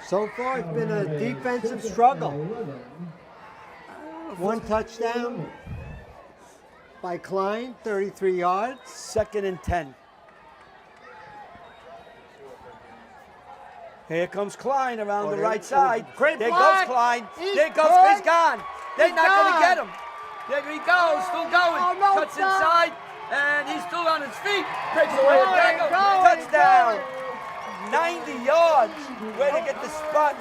So far, it's been a defensive struggle. 1 touchdown by Klein, 33 yards. Second and 10. Here comes Klein around the there- right side. Great There block. goes Klein. He's There goes. good. He's gone. They're He's not going to gone. get him. There he goes. Still going. Oh, no, Cuts stop. inside. And he's still on his feet. Breaks away a Going, tackle. going, Touchdown. 90 yards. Way to get the spot.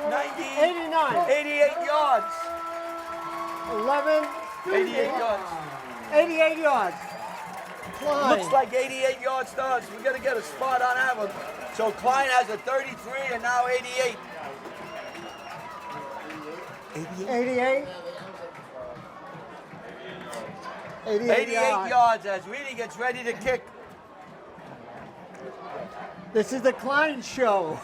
90. 89. 88 yards. 11. 88 yards. 88 yards. Klein. Looks like 88 yards to us. We got to get a spot on that one. So Klein has a 33 and now 88. 88. 88 88 yards as Reedy gets ready to kick. This is the Klein show.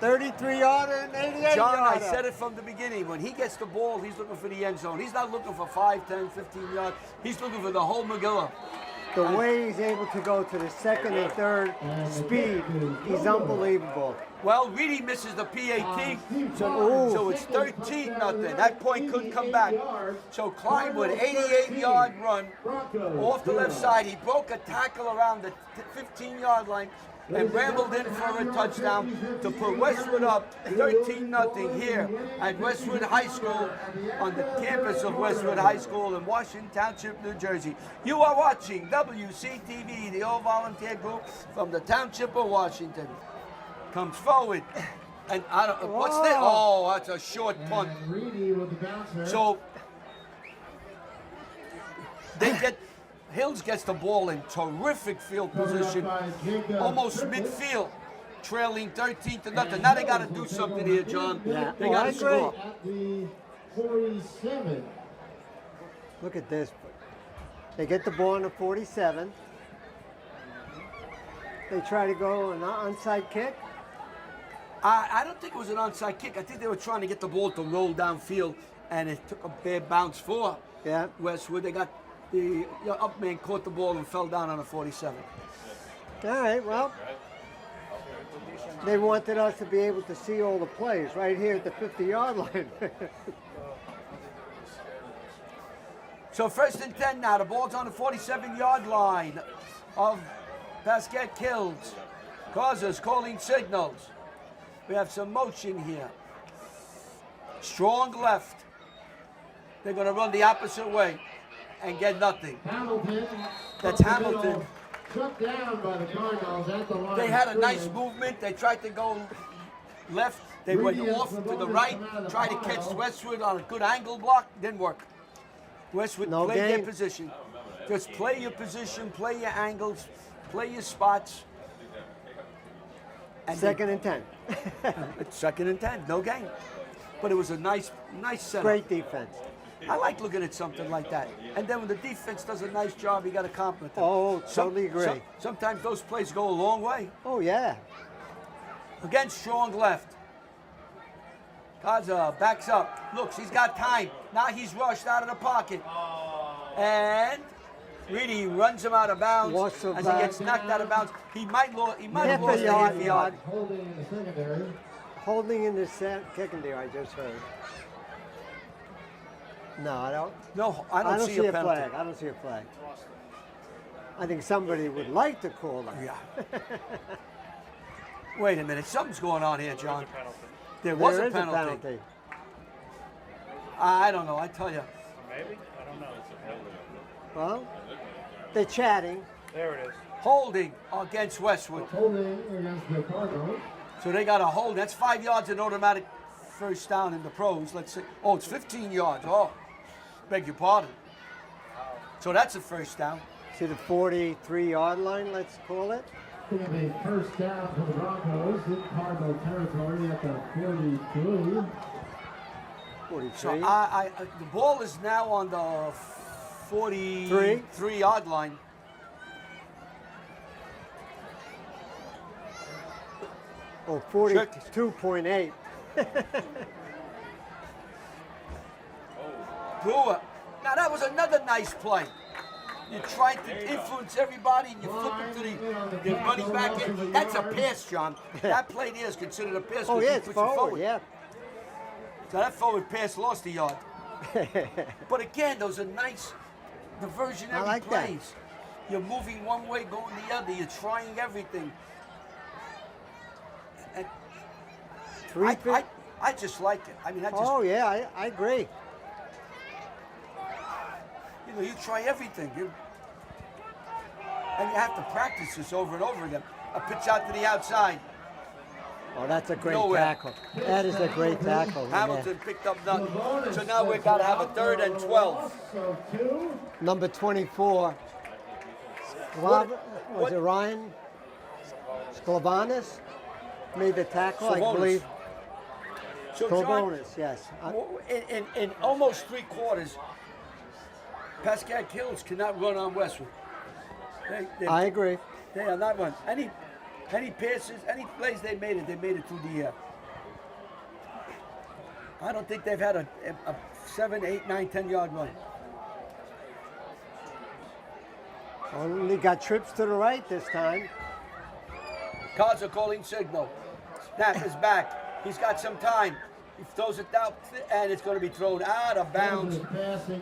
33 yarder and 88 John, I yarder. said it from the beginning. When he gets the ball, he's looking for the end zone. He's not looking for 5, 10, 15 yards. He's looking for the whole McGilla. The way he's able to go to the second and third speed, he's unbelievable. Well, Reedy misses the PAT, so it's 13-0. That point couldn't come back. So Klein with an 88-yard run off the left side. He broke a tackle around the 15-yard line and rambled in for a touchdown to put Westwood up 13-0 here at Westwood High School on the campus of Westwood High School in Washington Township, New Jersey. You are watching WCTV, the all-volunteer group from the Township of Washington. Comes forward, and I don't. What's that? Oh, that's a short punt. Reedy with the bouncer. So they get. Hills gets the ball in terrific field position, almost midfield, trailing 13-0. Now they got to do something here, John. Yeah. They Oh, got I to agree. score. At the 47. Look at this. They get the ball on the 47. They try to go an onside kick. I don't think it was an onside kick. I think they were trying to get the ball to roll downfield, and it took a bad bounce for Yeah. Westwood. They got the up man caught the ball and fell down on a 47. All right, well, they wanted us to be able to see all the plays right here at the 50-yard line. So 1st and 10 now. The ball's on the 47-yard line of Pascack Hills. Causes calling signals. We have some motion here. Strong left. They're going to run the opposite way and get nothing. Hamilton. That's up the middle, Hamilton. Shut down by the Cardinals at the line. They of had a nice scrimmage. movement. They tried to go left. They went off to the right, tried to catch Westwood on a good angle block. Didn't work. Westwood No play their gain. position. Just play your position, play your angles, play your spots. And Second and 10. it's 2nd and 10, no gain. But it was a nice setup. Great defense. I like looking at something like that. And then when the defense does a nice job, you got to compliment them. Oh, totally agree. Sometimes those plays go a long way. Oh, yeah. Again, strong left. Kaza backs up. Looks, he's got time. Now he's rushed out of the pocket. And Reedy runs him out of bounds. Lost him As back. he gets knocked out of bounds, he might have Half lost a a half a yard. yard. Holding in the secondary. Holding in the secondary, I just heard. No, I don't. No, I don't see a penalty. flag. I don't see a flag. I think somebody would like to call that. Yeah. Wait a minute, something's going on here, John. There was There a is penalty. I don't know, I tell you. Maybe? I don't know. Well, they're chatting. There it is. Holding against Westwood. Holding against the Cardinals. So they got a hold. That's 5 yards and automatic first down in the pros. Let's see. Oh, it's 15 yards. Oh, beg your pardon. So that's a first down. to the 43-yard line, let's call it. We have a first down for the Broncos in Cardinal territory at the 43. 43. So the ball is now on the 43-yard line. Oh, 42.8. Brewer. Now that was another nice play. You tried to influence everybody and you flip it to the running back in. That's a pass, John. That play there is considered a pass. Oh, because yeah, he it's puts you forward, yeah. So that forward pass lost a yard. But again, those are nice diversionary I like that. plays. You're moving one way, going the other. You're trying everything. And I just like it. I mean, Oh, yeah, I agree. You know, you try everything. And you have to practice this over and over again. A pitch out to the outside. Oh, that's a great Nowhere. tackle. That is a great tackle. Hamilton picked up nothing. So now we've got to have a 3rd and 12. So 2. Number 24. Was it Ryan Sklavanis? Made the tackle, I Sklavonis. believe. So John, Sklavonis, yes. in almost 3 quarters, Pascack Hills cannot run on Westwood. I agree. They are not run. Any passes, any plays they made it through the air. I don't think they've had a 7, 8, 9, 10-yard run. Only got trips to the right this time. Cards are calling signal. Snap is back. He's got some time. He throws it down, and it's going to be thrown out of bounds.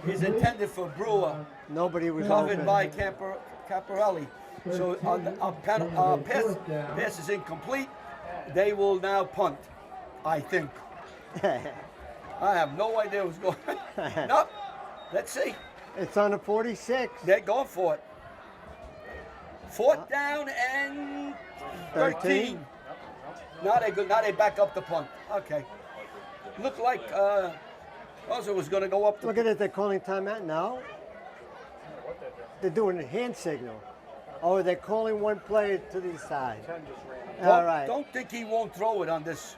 He's intended for Brewer. Nobody was Covered open. by Caparelli. So pass is incomplete. They will now punt, I think. I have no idea what's going on. Nope. Let's see. It's on the 46. They're going for it. 4th down and 13. Now they back up the punt. Okay. Looked like Rosa was going to go up the Look at it, they're calling timeout now. They're doing a hand signal. Oh, they're calling one player to the side. All right. Don't think he won't throw it on this.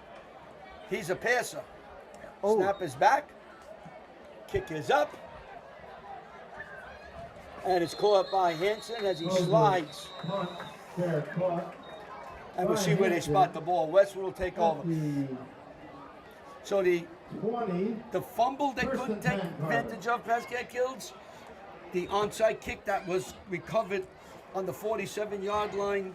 He's a passer. Oh. Snap is back. Kick is up. And it's caught by Hansen as he slides. And we'll see where they spot the ball. Westwood will take over. So the fumble they couldn't take advantage of, Pascack Hills. The onside kick that was recovered on the 47-yard line,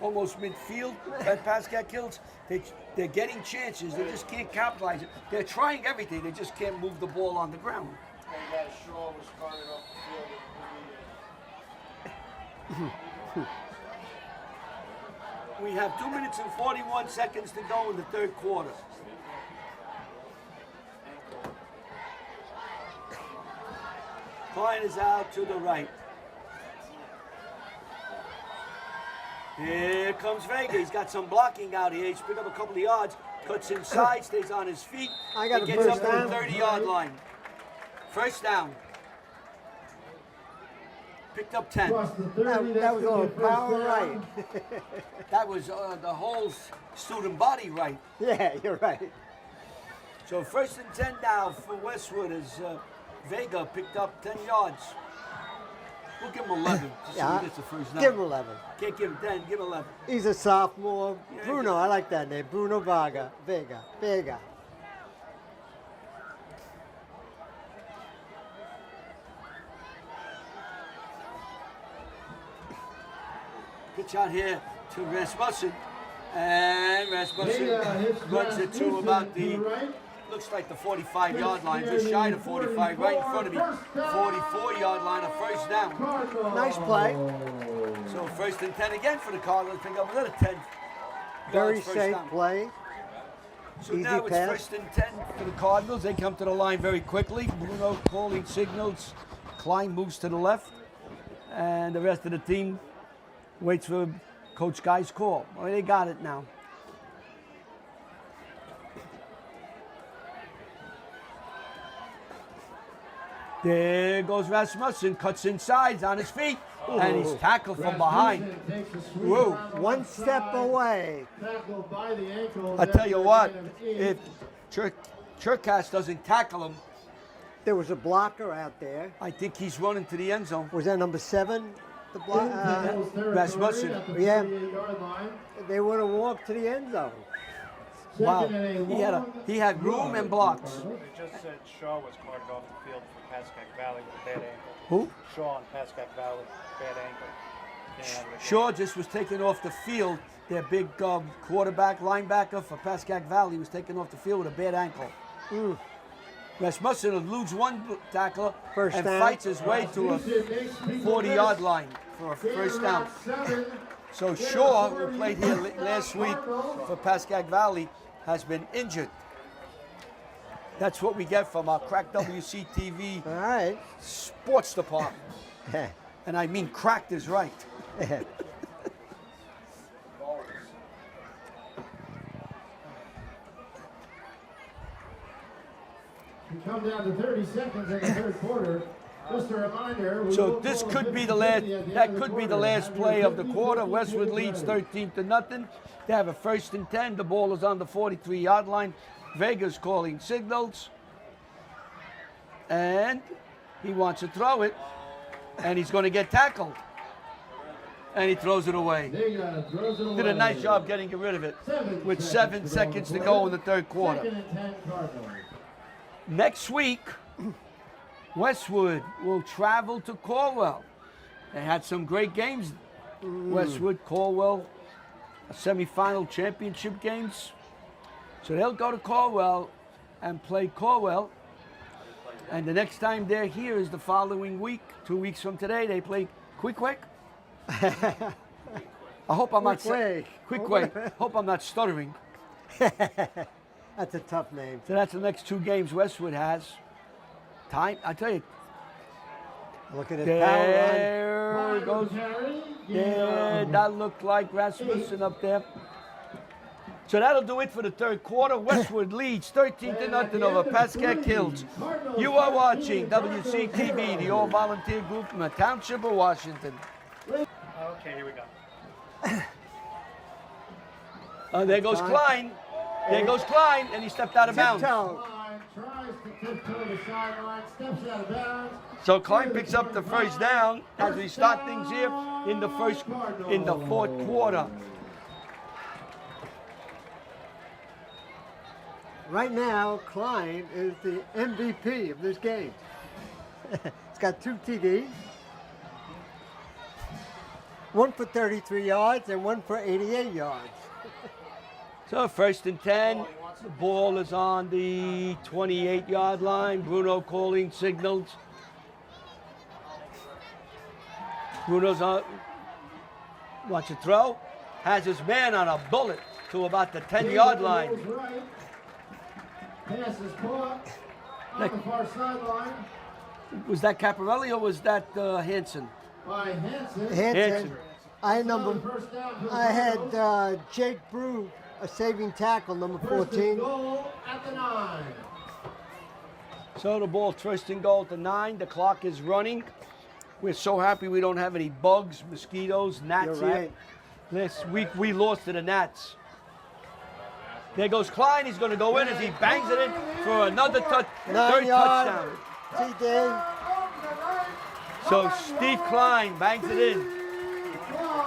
almost midfield at Pascack Hills. They're getting chances. They just can't capitalize it. They're trying everything. They just can't move the ball on the ground. And that Shaw was carted off the field. We have 2 minutes and 41 seconds to go in the 3rd quarter. Klein is out to the right. Here comes Vega. He's got some blocking out here. He's picked up a couple of yards. Cuts inside, stays on his feet. I got and a gets first up to down. the 30-yard line. First down. Picked up 10. That was a little power right. That was the whole student body right. Yeah, you're right. So 1st and 10 now for Westwood as Vega picked up 10 yards. We'll give him 11 just so he gets the first down. Give him 11. Can't give him 10, give him 11. He's a sophomore. Yeah, Bruno, I like that name. Bruno Vega. Vega. Pitch out here to Rasmussen. And Rasmussen runs it to about the, looks like the 45-yard line, just shy of 45, right in front of me. 44-yard line, a first down. Nice play. So 1st and 10 again for the Cardinals. Pick up another 10 Very yards, first safe down. play. So Easy now it's pass. 1st and 10 for the Cardinals. They come to the line very quickly. Bruno calling signals. Klein moves to the left. And the rest of the team waits for Coach Guy's call. Well, they got it now. There goes Rasmussen. Cuts inside, on his feet. and he's tackled from behind. Rasmussen takes a sweep Whoa. around the One left step side, away. tackled by the ankle. I tell you what, If if Cherkas doesn't tackle him, There was a blocker out there. I think he's running to the end zone. Was that number 7? The block. Rasmussen. Yeah. They would have walked to the end zone. Wow, he had room and blocks. They just said Shaw was carted off the field for Pascack Valley with a bad ankle. Who? Shaw and Pascack Valley, bad ankle. And Shaw just was taken off the field. Their big quarterback, linebacker for Pascack Valley was taken off the field with a bad ankle. Rasmussen will lose one tackler First and down. fights his way to a 40-yard line for a first down. So Shaw, who played here last week for Pascack Valley, has been injured. That's what we get from our Crack WCTV All right. sports department. And I mean cracked is right. We come down to 30 seconds in the third quarter. Just a reminder. we So will this call could a be the 50-50 last. at the end That of the could be the quarter. last Have play your of the quarter. 50-50 Westwood tickets leads ready. 13-0. They have a 1st and 10. The ball is on the 43-yard line. Vega's calling signals, and he wants to throw it, and he's going to get tackled, and he throws it away. Vega throws it Did a nice away. job getting rid of it. 7 With 7 seconds to go in the third quarter. 2nd and 10 Cardinals. Next week, Westwood will travel to Corwell. They had some great games. Westwood, Corwell, semifinal championship games. So they'll go to Corwell and play Corwell. And the next time they're here is the following week. 2 weeks from today, they play Quick. I hope I'm not Quick. Hope I'm not stuttering. That's a tough name. So that's the next 2 games Westwood has. Time, I tell you, Look at his power run. there it goes. Carry, Yeah, that looked like Rasmussen up there. So that'll do it for the third quarter. Westwood leads 13-0 over Pascack Hills. You are watching WCTV, the all-volunteer group from the Township of Washington. Okay, here we go. There goes Klein. There goes Klein, and he stepped out of bounds. Tiptoe. Line tries to tiptoe the sideline, steps out of bounds. So Klein picks up the first down as we start things here in the fourth quarter. Right now, Klein is the MVP of this game. He's got 2 TDs. One for 33 yards and one for 88 yards. So 1st and 10. The ball is on the 28-yard line. Bruno calling signals. Bruno's on. Wants to throw. Has his man on a bullet to about the 10-yard line. Goes right. Pass is caught on the far sideline Was that Caparelli or was that Hanson? by Hanson. Hanson. I had First down for the I Cardinals. had Jake Brew, a saving tackle, number First and 14. goal at the 9. So the ball 1st and goal to 9. The clock is running. We're so happy we don't have any bugs, mosquitoes, gnats You're here. right. Last week we lost to the gnats. There goes Klein. He's going to go in as he bangs it in for another third 9-yard. touchdown. TD. So Steve Klein bangs it in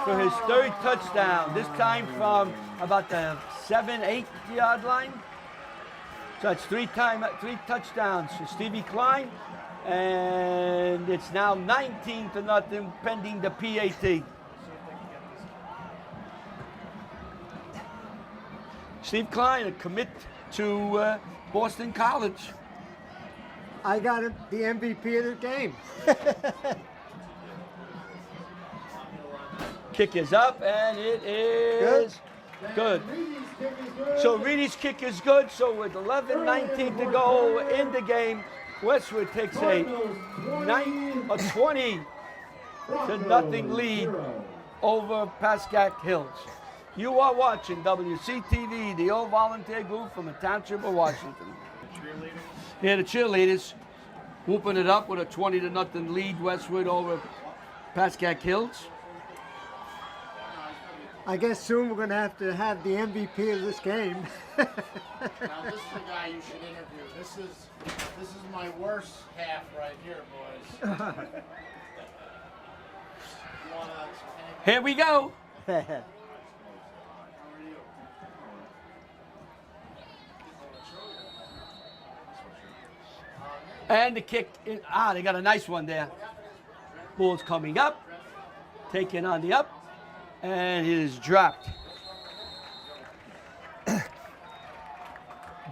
for his 3rd touchdown. This time from about the 7-8 yard line. So it's 3 touchdowns for Stevie Klein, and it's now 19-0 pending the PAT. Steve Klein, a commit to Boston College. I got him the MVP of the game. Kick is up, and it is good. Reedy's kick is good. So Reedy's kick is good. So with 11:19 to go in the game, Westwood takes a 20 to nothing lead over Pascack Hills. You are watching WCTV, the all-volunteer group from the Township of Washington. Yeah, the cheerleaders whooping it up with a 20-0 lead. Westwood over Pascack Hills. I guess soon we're going to have the MVP of this game. Now this is the guy you should interview. This is my worst half right here, boys. You wanna- Here we go. And the kick. They got a nice one there. Ball's coming up. Taken on the up. And it is dropped.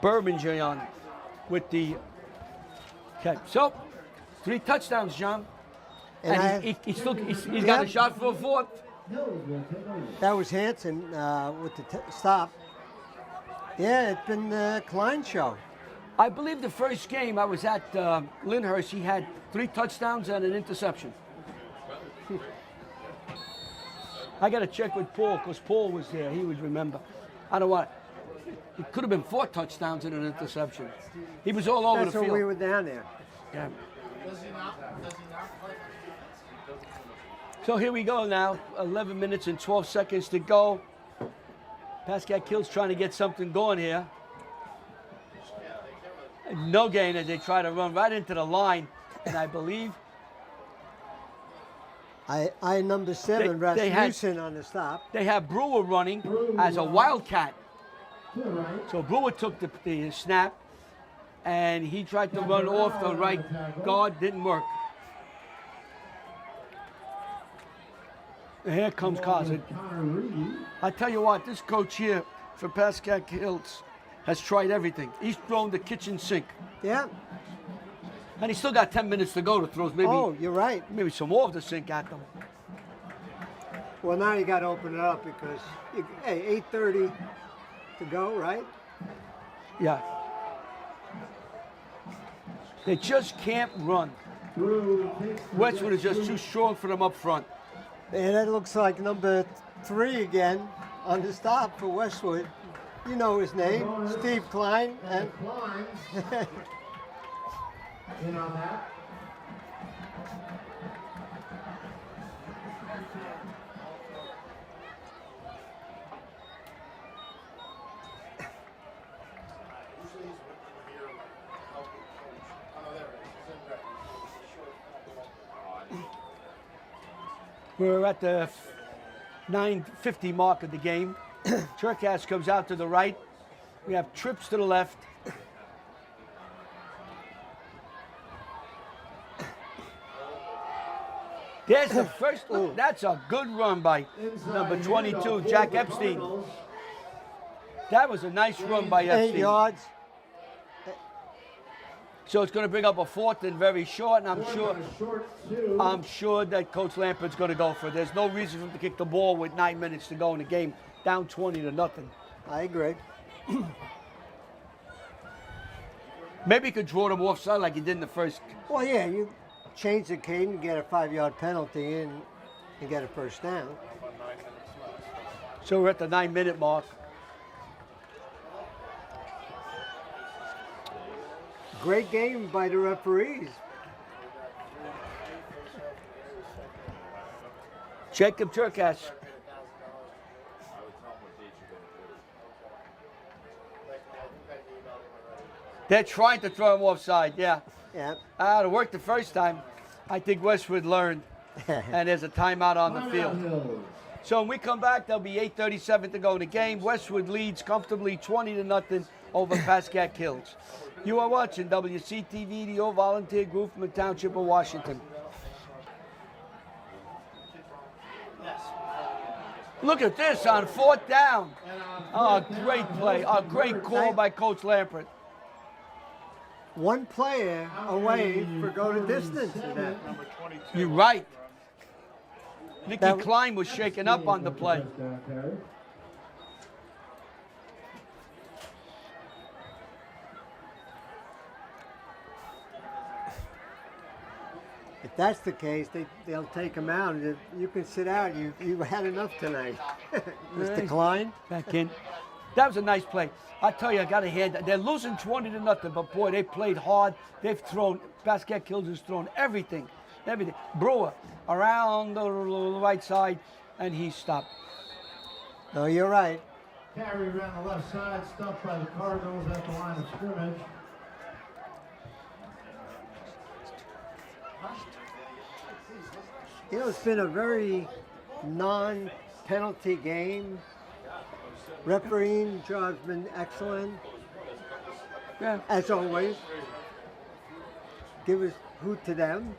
Berbinger with the catch. So, 3 touchdowns, John. And he's got a shot for a 4th. That was Hanson with the stop. Yeah, it's been the Klein show. I believe the first game I was at Lyndhurst, he had 3 touchdowns and an interception. I got to check with Paul because Paul was there. He would remember. I don't want. It could have been 4 touchdowns and an interception. He was all over That's the when field. we were down there. Yeah. Does he not play? So here we go now. 11 minutes and 12 seconds to go. Pascack Hills trying to get something going here. No gain as they try to run right into the line, and I believe I number 7, Rasmussen on the stop. they have Brewer running as a wildcat. So Brewer took the snap, and he tried to run off the right guard, didn't work. And here comes Cossack. I tell you what, this coach here for Pascack Hills has tried everything. He's thrown the kitchen sink. Yeah. And he's still got 10 minutes to go to throw You're right. maybe some more of the sink at them. Well, now you got to open it up because, hey, 8:30 to go, right? Yeah. They just can't run. Westwood is just too strong for them up front. And it looks like number 3 again on the stop for Westwood. You know his name, Steve Klein. And Klein's in on that. We're at the 9:50 mark of the game. Turkas comes out to the right. We have trips to the left. There's the first. Look, that's a good run by number 22, Jack Epstein. That was a nice run by 8 Epstein. yards. So it's going to bring up a 4th and very short, and I'm sure that Coach Lampert's going to go for it. There's no reason for him to kick the ball with 9 minutes to go in the game, down 20-0. I agree. Maybe he could draw them offside like he did in the first. Well, yeah, you change the cadence, get a 5-yard penalty, and get a first down. So we're at the 9-minute mark. Great game by the referees. Jacob Turkas. They're trying to throw him offside, yeah. Yeah. It worked the first time. I think Westwood learned, and there's a timeout on the field. So when we come back, there'll be 8:37 to go in the game. Westwood leads comfortably 20-0 over Pascack Hills. You are watching WCTV, the All Volunteer Group from the Township of Washington. Look at this on 4th down. Oh, great play. A great call by Coach Lampert. One player away for go to distance in that. You're right. Nicky Klein was shaken up on the play. If that's the case, they'll take him out. You can sit out. You had enough tonight, Mr. Klein. Back in. That was a nice play. I tell you, I got to hand that. They're losing 20-0, but boy, they played hard. They've thrown, Pascack Hills has thrown everything everything. Brewer around the right side, and he stopped. No, you're right. Carey ran the left side, stuffed by the Cardinals at the line of scrimmage. You know, it's been a very non-penalty game. Refereeing job's been excellent, Yeah. as always. Give a hoot to them.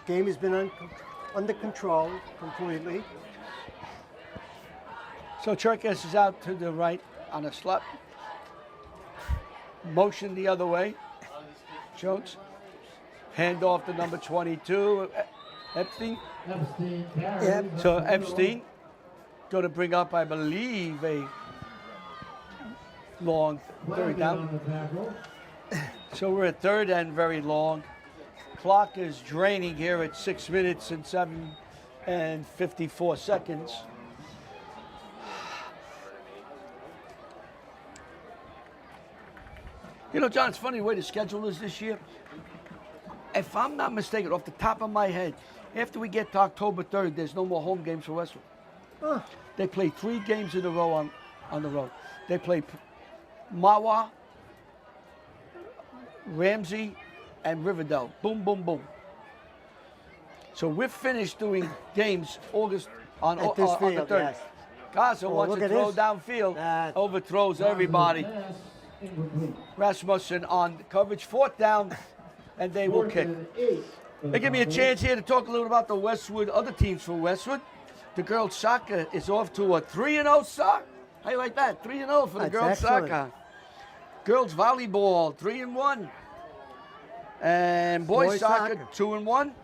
Game has been under control completely. So Cherkess is out to the right on a slap. Motion the other way. Jones. Hand off to number 22, Epstein. Epstein carries. Yep. So Epstein going to bring up, I believe, a long third Flanagan on down. the tackle. So we're at third and very long. Clock is draining here at 6 minutes and 54 seconds. You know, John, it's funny the way the schedule is this year. If I'm not mistaken, off the top of my head, after we get to October 3rd, there's no more home games for Westwood. They play 3 games in a row on the road. They play Mawa, Ramsey, and Riverdale. Boom, boom, boom. So we're finished doing games August on At this the field, 3rd. yes. Gaza Oh, wants look to at throw this. downfield, That- overthrows everybody. Pass incomplete. Rasmussen on coverage, 4th down, and they will kick. 4th and 8 for the They give me a Broncos. chance here to talk a little about the Westwood, other teams for Westwood. The girls' soccer is off to a 3-0 start. How you like that? 3-0 for the That's girls' excellent. soccer. Girls' volleyball, 3-1. And boys' Boys' soccer, soccer. 2-1.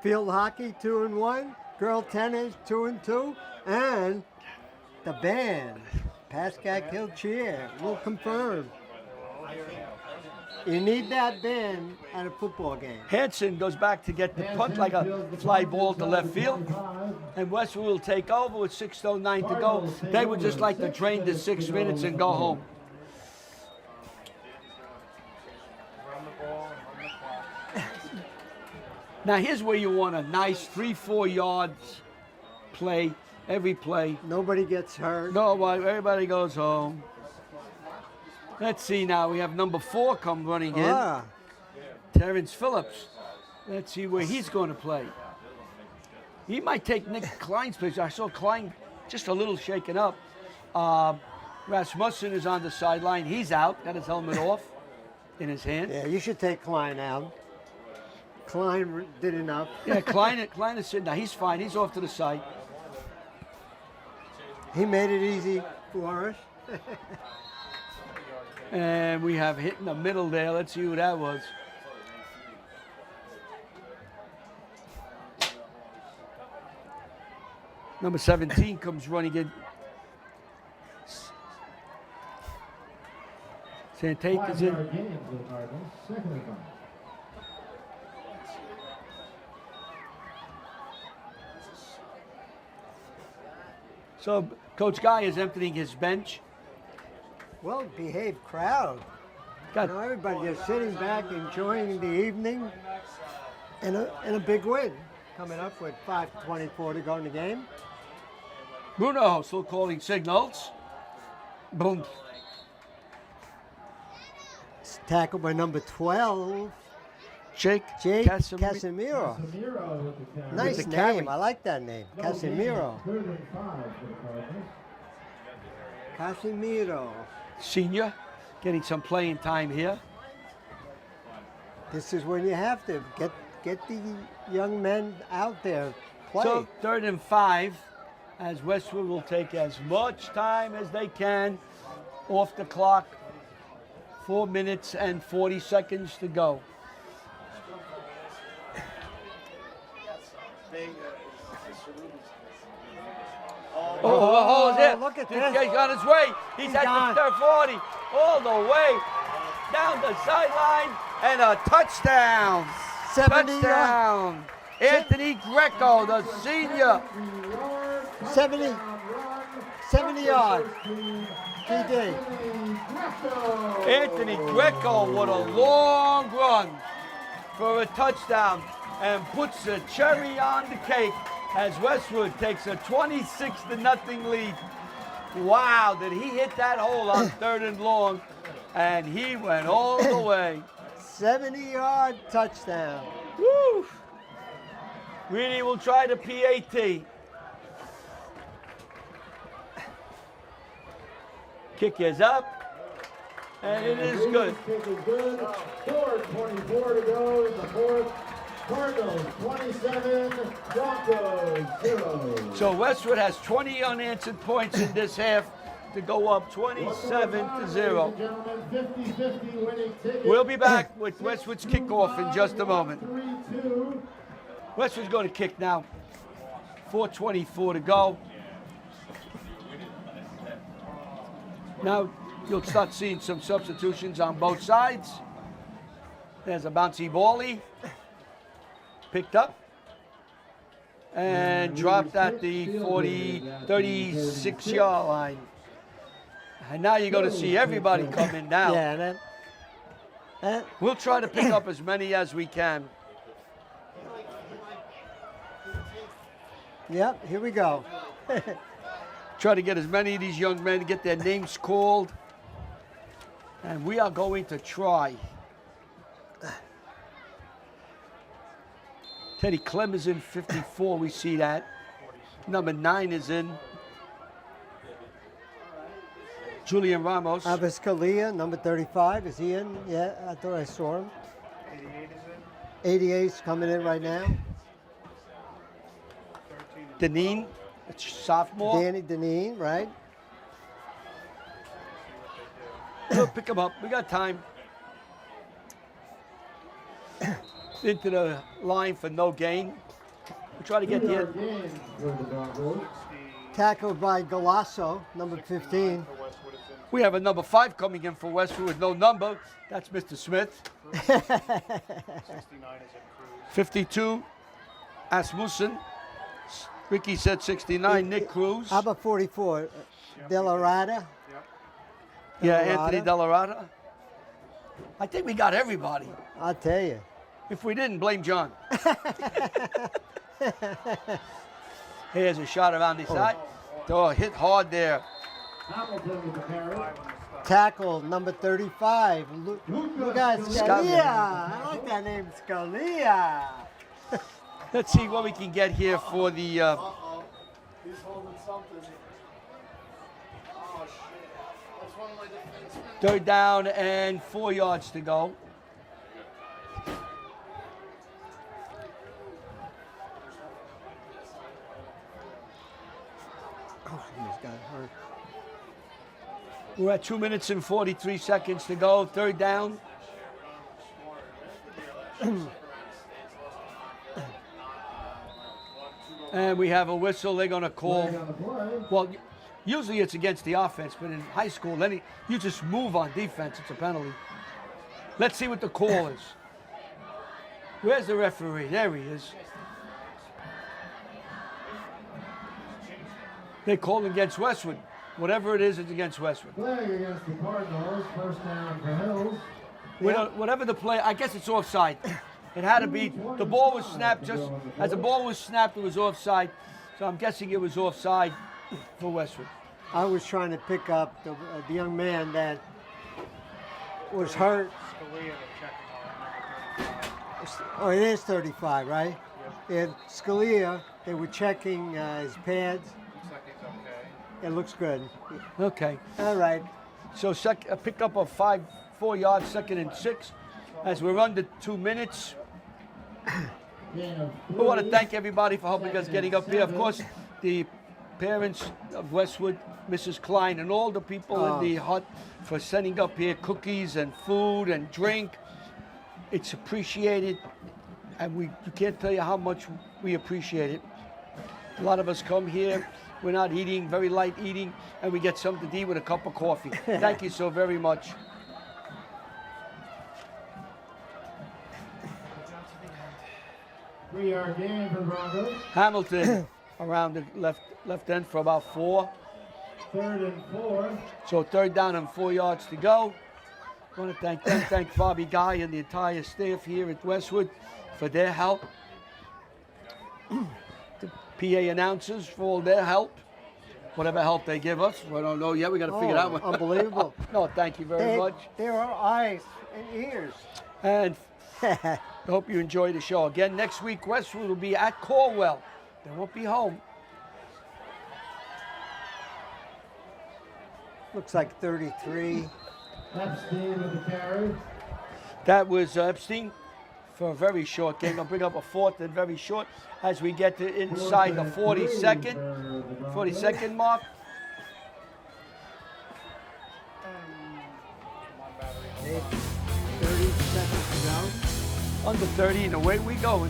Field hockey 2-1. Girl tennis 2-2. And the band, Pascack Hill Cheer, will confirm. You need that band at a football game. Hanson goes back to get the punt like a fly ball to left field. And Westwood will take over with 6:09 to go. They would just like to drain the 6 minutes and go home. Run the ball and run the clock. Now here's where you want a nice 3-4 yards play, every play. Nobody gets hurt. No, well, everybody goes home. Let's see now. We have number 4 come running in. Ah, Terrence Phillips. Let's see where he's going to play. He might take Nick Klein's place. I saw Klein just a little shaken up. Rasmussen is on the sideline. He's out. Got his helmet off in his hand. yeah, you should take Klein out. Klein did enough. Yeah, Klein is sitting there. He's fine. He's off to the side. He made it easy for us. And we have hit in the middle there. Let's see who that was. Number 17 comes running in. Santate is in. 5-yard gain for the Cardinals. 2nd and 5. So Coach Guy is emptying his bench. Well-behaved crowd. Got You know, everybody just sitting back, enjoying the evening, and a big win coming up with 5:24 to go in the game. Bruno still calling signals. Boom. It's tackled by number 12, Jake Casemiro. Casemiro with the carry. Nice the name. carry. I like that name, No gain. Casemiro. 3rd and 5 for the Cardinals. Casemiro. Senior getting some playing time here. This is when you have to get the young men out there play. So 3rd and 5, as Westwood will take as much time as they can off the clock. 4 minutes and 40 seconds to go. Oh, there. look at He's this. on his way. He's at gone. the 40, all the way down the sideline, and a touchdown. 70 Touchdown. Anthony Greco, the senior. 70 yards. TD. Anthony Greco, what a long run. for a touchdown and puts a cherry on the cake as Westwood takes a 26-0 lead. Wow, did he hit that hole on 3rd and long? And he went all the way. 70-yard touchdown. Woo! Reedy will try the PAT. Kick is up, and it is good. Kick is good. 4:24 to go in the fourth. Cardinals 27, Broncos 0. So Westwood has 20 unanswered points in this half to go up 27-0. 50-50 winning ticket. We'll be back with Westwood's kickoff in just a moment. 3-2. Westwood's going to kick now. 4:24 to go. Now you'll start seeing some substitutions on both sides. There's a bouncy ballie. Picked up and dropped at the 36-yard line. And now you're going to see everybody come in now. Yeah, We'll try to pick up as many as we can. Yep, here we go. Try to get as many of these young men to get their names called. And we are going to try. Teddy Clem is in 54, we see that. Number 9 is in. Julian Ramos. Abascalia, number 35, is he in? Yeah, I thought I saw him. 88 is coming in right now. Deneen, sophomore. Danny Deneen, right? We'll pick him up. We got time. Into the line for no gain. We'll try to get there. Tackled by Galasso, number 15. We have a number 5 coming in for Westwood with no number. That's Mr. Smith. 52, Asmussen. Ricky said 69, Nick Cruz. How about 44? Delarada? Yeah, Anthony Delarada. I think we got everybody. I'll tell you. If we didn't, blame John. Here's a shot around the side. Oh, hit hard there. Hamilton with the carry. Tackle, number 35. Look at Scalia. I like that name, Scalia. Let's see what we can get here for the... He's holding something. Oh, shit. That's one of my defensemen. 3rd down and 4 yards to go. Oh, he's got hurt. We're at 2 minutes and 43 seconds to go. 3rd down. And we have a whistle. They're going to call. Well, usually it's against the offense, but in high school, you just move on defense. It's a penalty. Let's see what the call is. Where's the referee? There he is. They call against Westwood. Whatever it is, it's against Westwood. Flag against the Cardinals. First down for Hills. Whatever the play, I guess it's offside. It had to be. The ball was snapped just as the ball was snapped. It was offside. So I'm guessing it was offside for Westwood. I was trying to pick up the young man that was hurt. Oh, it is 35, right? And Scalia, they were checking his pads. Looks like he's okay. It looks good. Okay. All right. So a pickup of 4 yards, 2nd and 6. As we're under 2 minutes. We want to thank everybody for helping us getting up here. Of course, the parents of Westwood, Mrs. Klein, and all the people in the hut for sending up here cookies and food and drink. It's appreciated, and you can't tell you how much we appreciate it. A lot of us come here, we're not eating, very light eating, and we get something to eat with a cup of coffee. Thank you so very much. Three-yard gain for the Broncos. Hamilton around the left end for about 4. 3rd and 4. So 3rd down and 4 yards to go. I want to thank them, thank Bobby Guy and the entire staff here at Westwood for their help. The PA announcers for all their help. Whatever help they give us. We don't know yet. We got to figure it out. Unbelievable. No, thank you very much. There are eyes and ears. And I hope you enjoy the show. Again, next week, Westwood will be at Caldwell. They won't be home. Looks like 33. Epstein with the carry. That was Epstein for a very short game. I'll bring up a fourth and very short as we get to inside the 42nd mark. Maybe 30 seconds to go. Under 30, and away we go.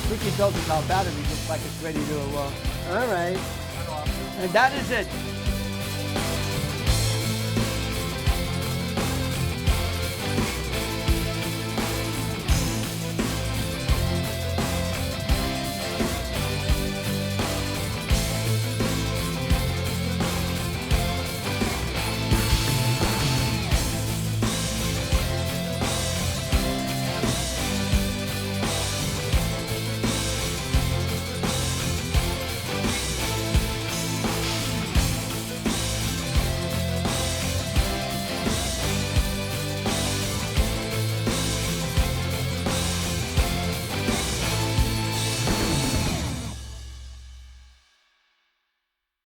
Ricky tells us our battery looks like it's ready to. All right. And that is it.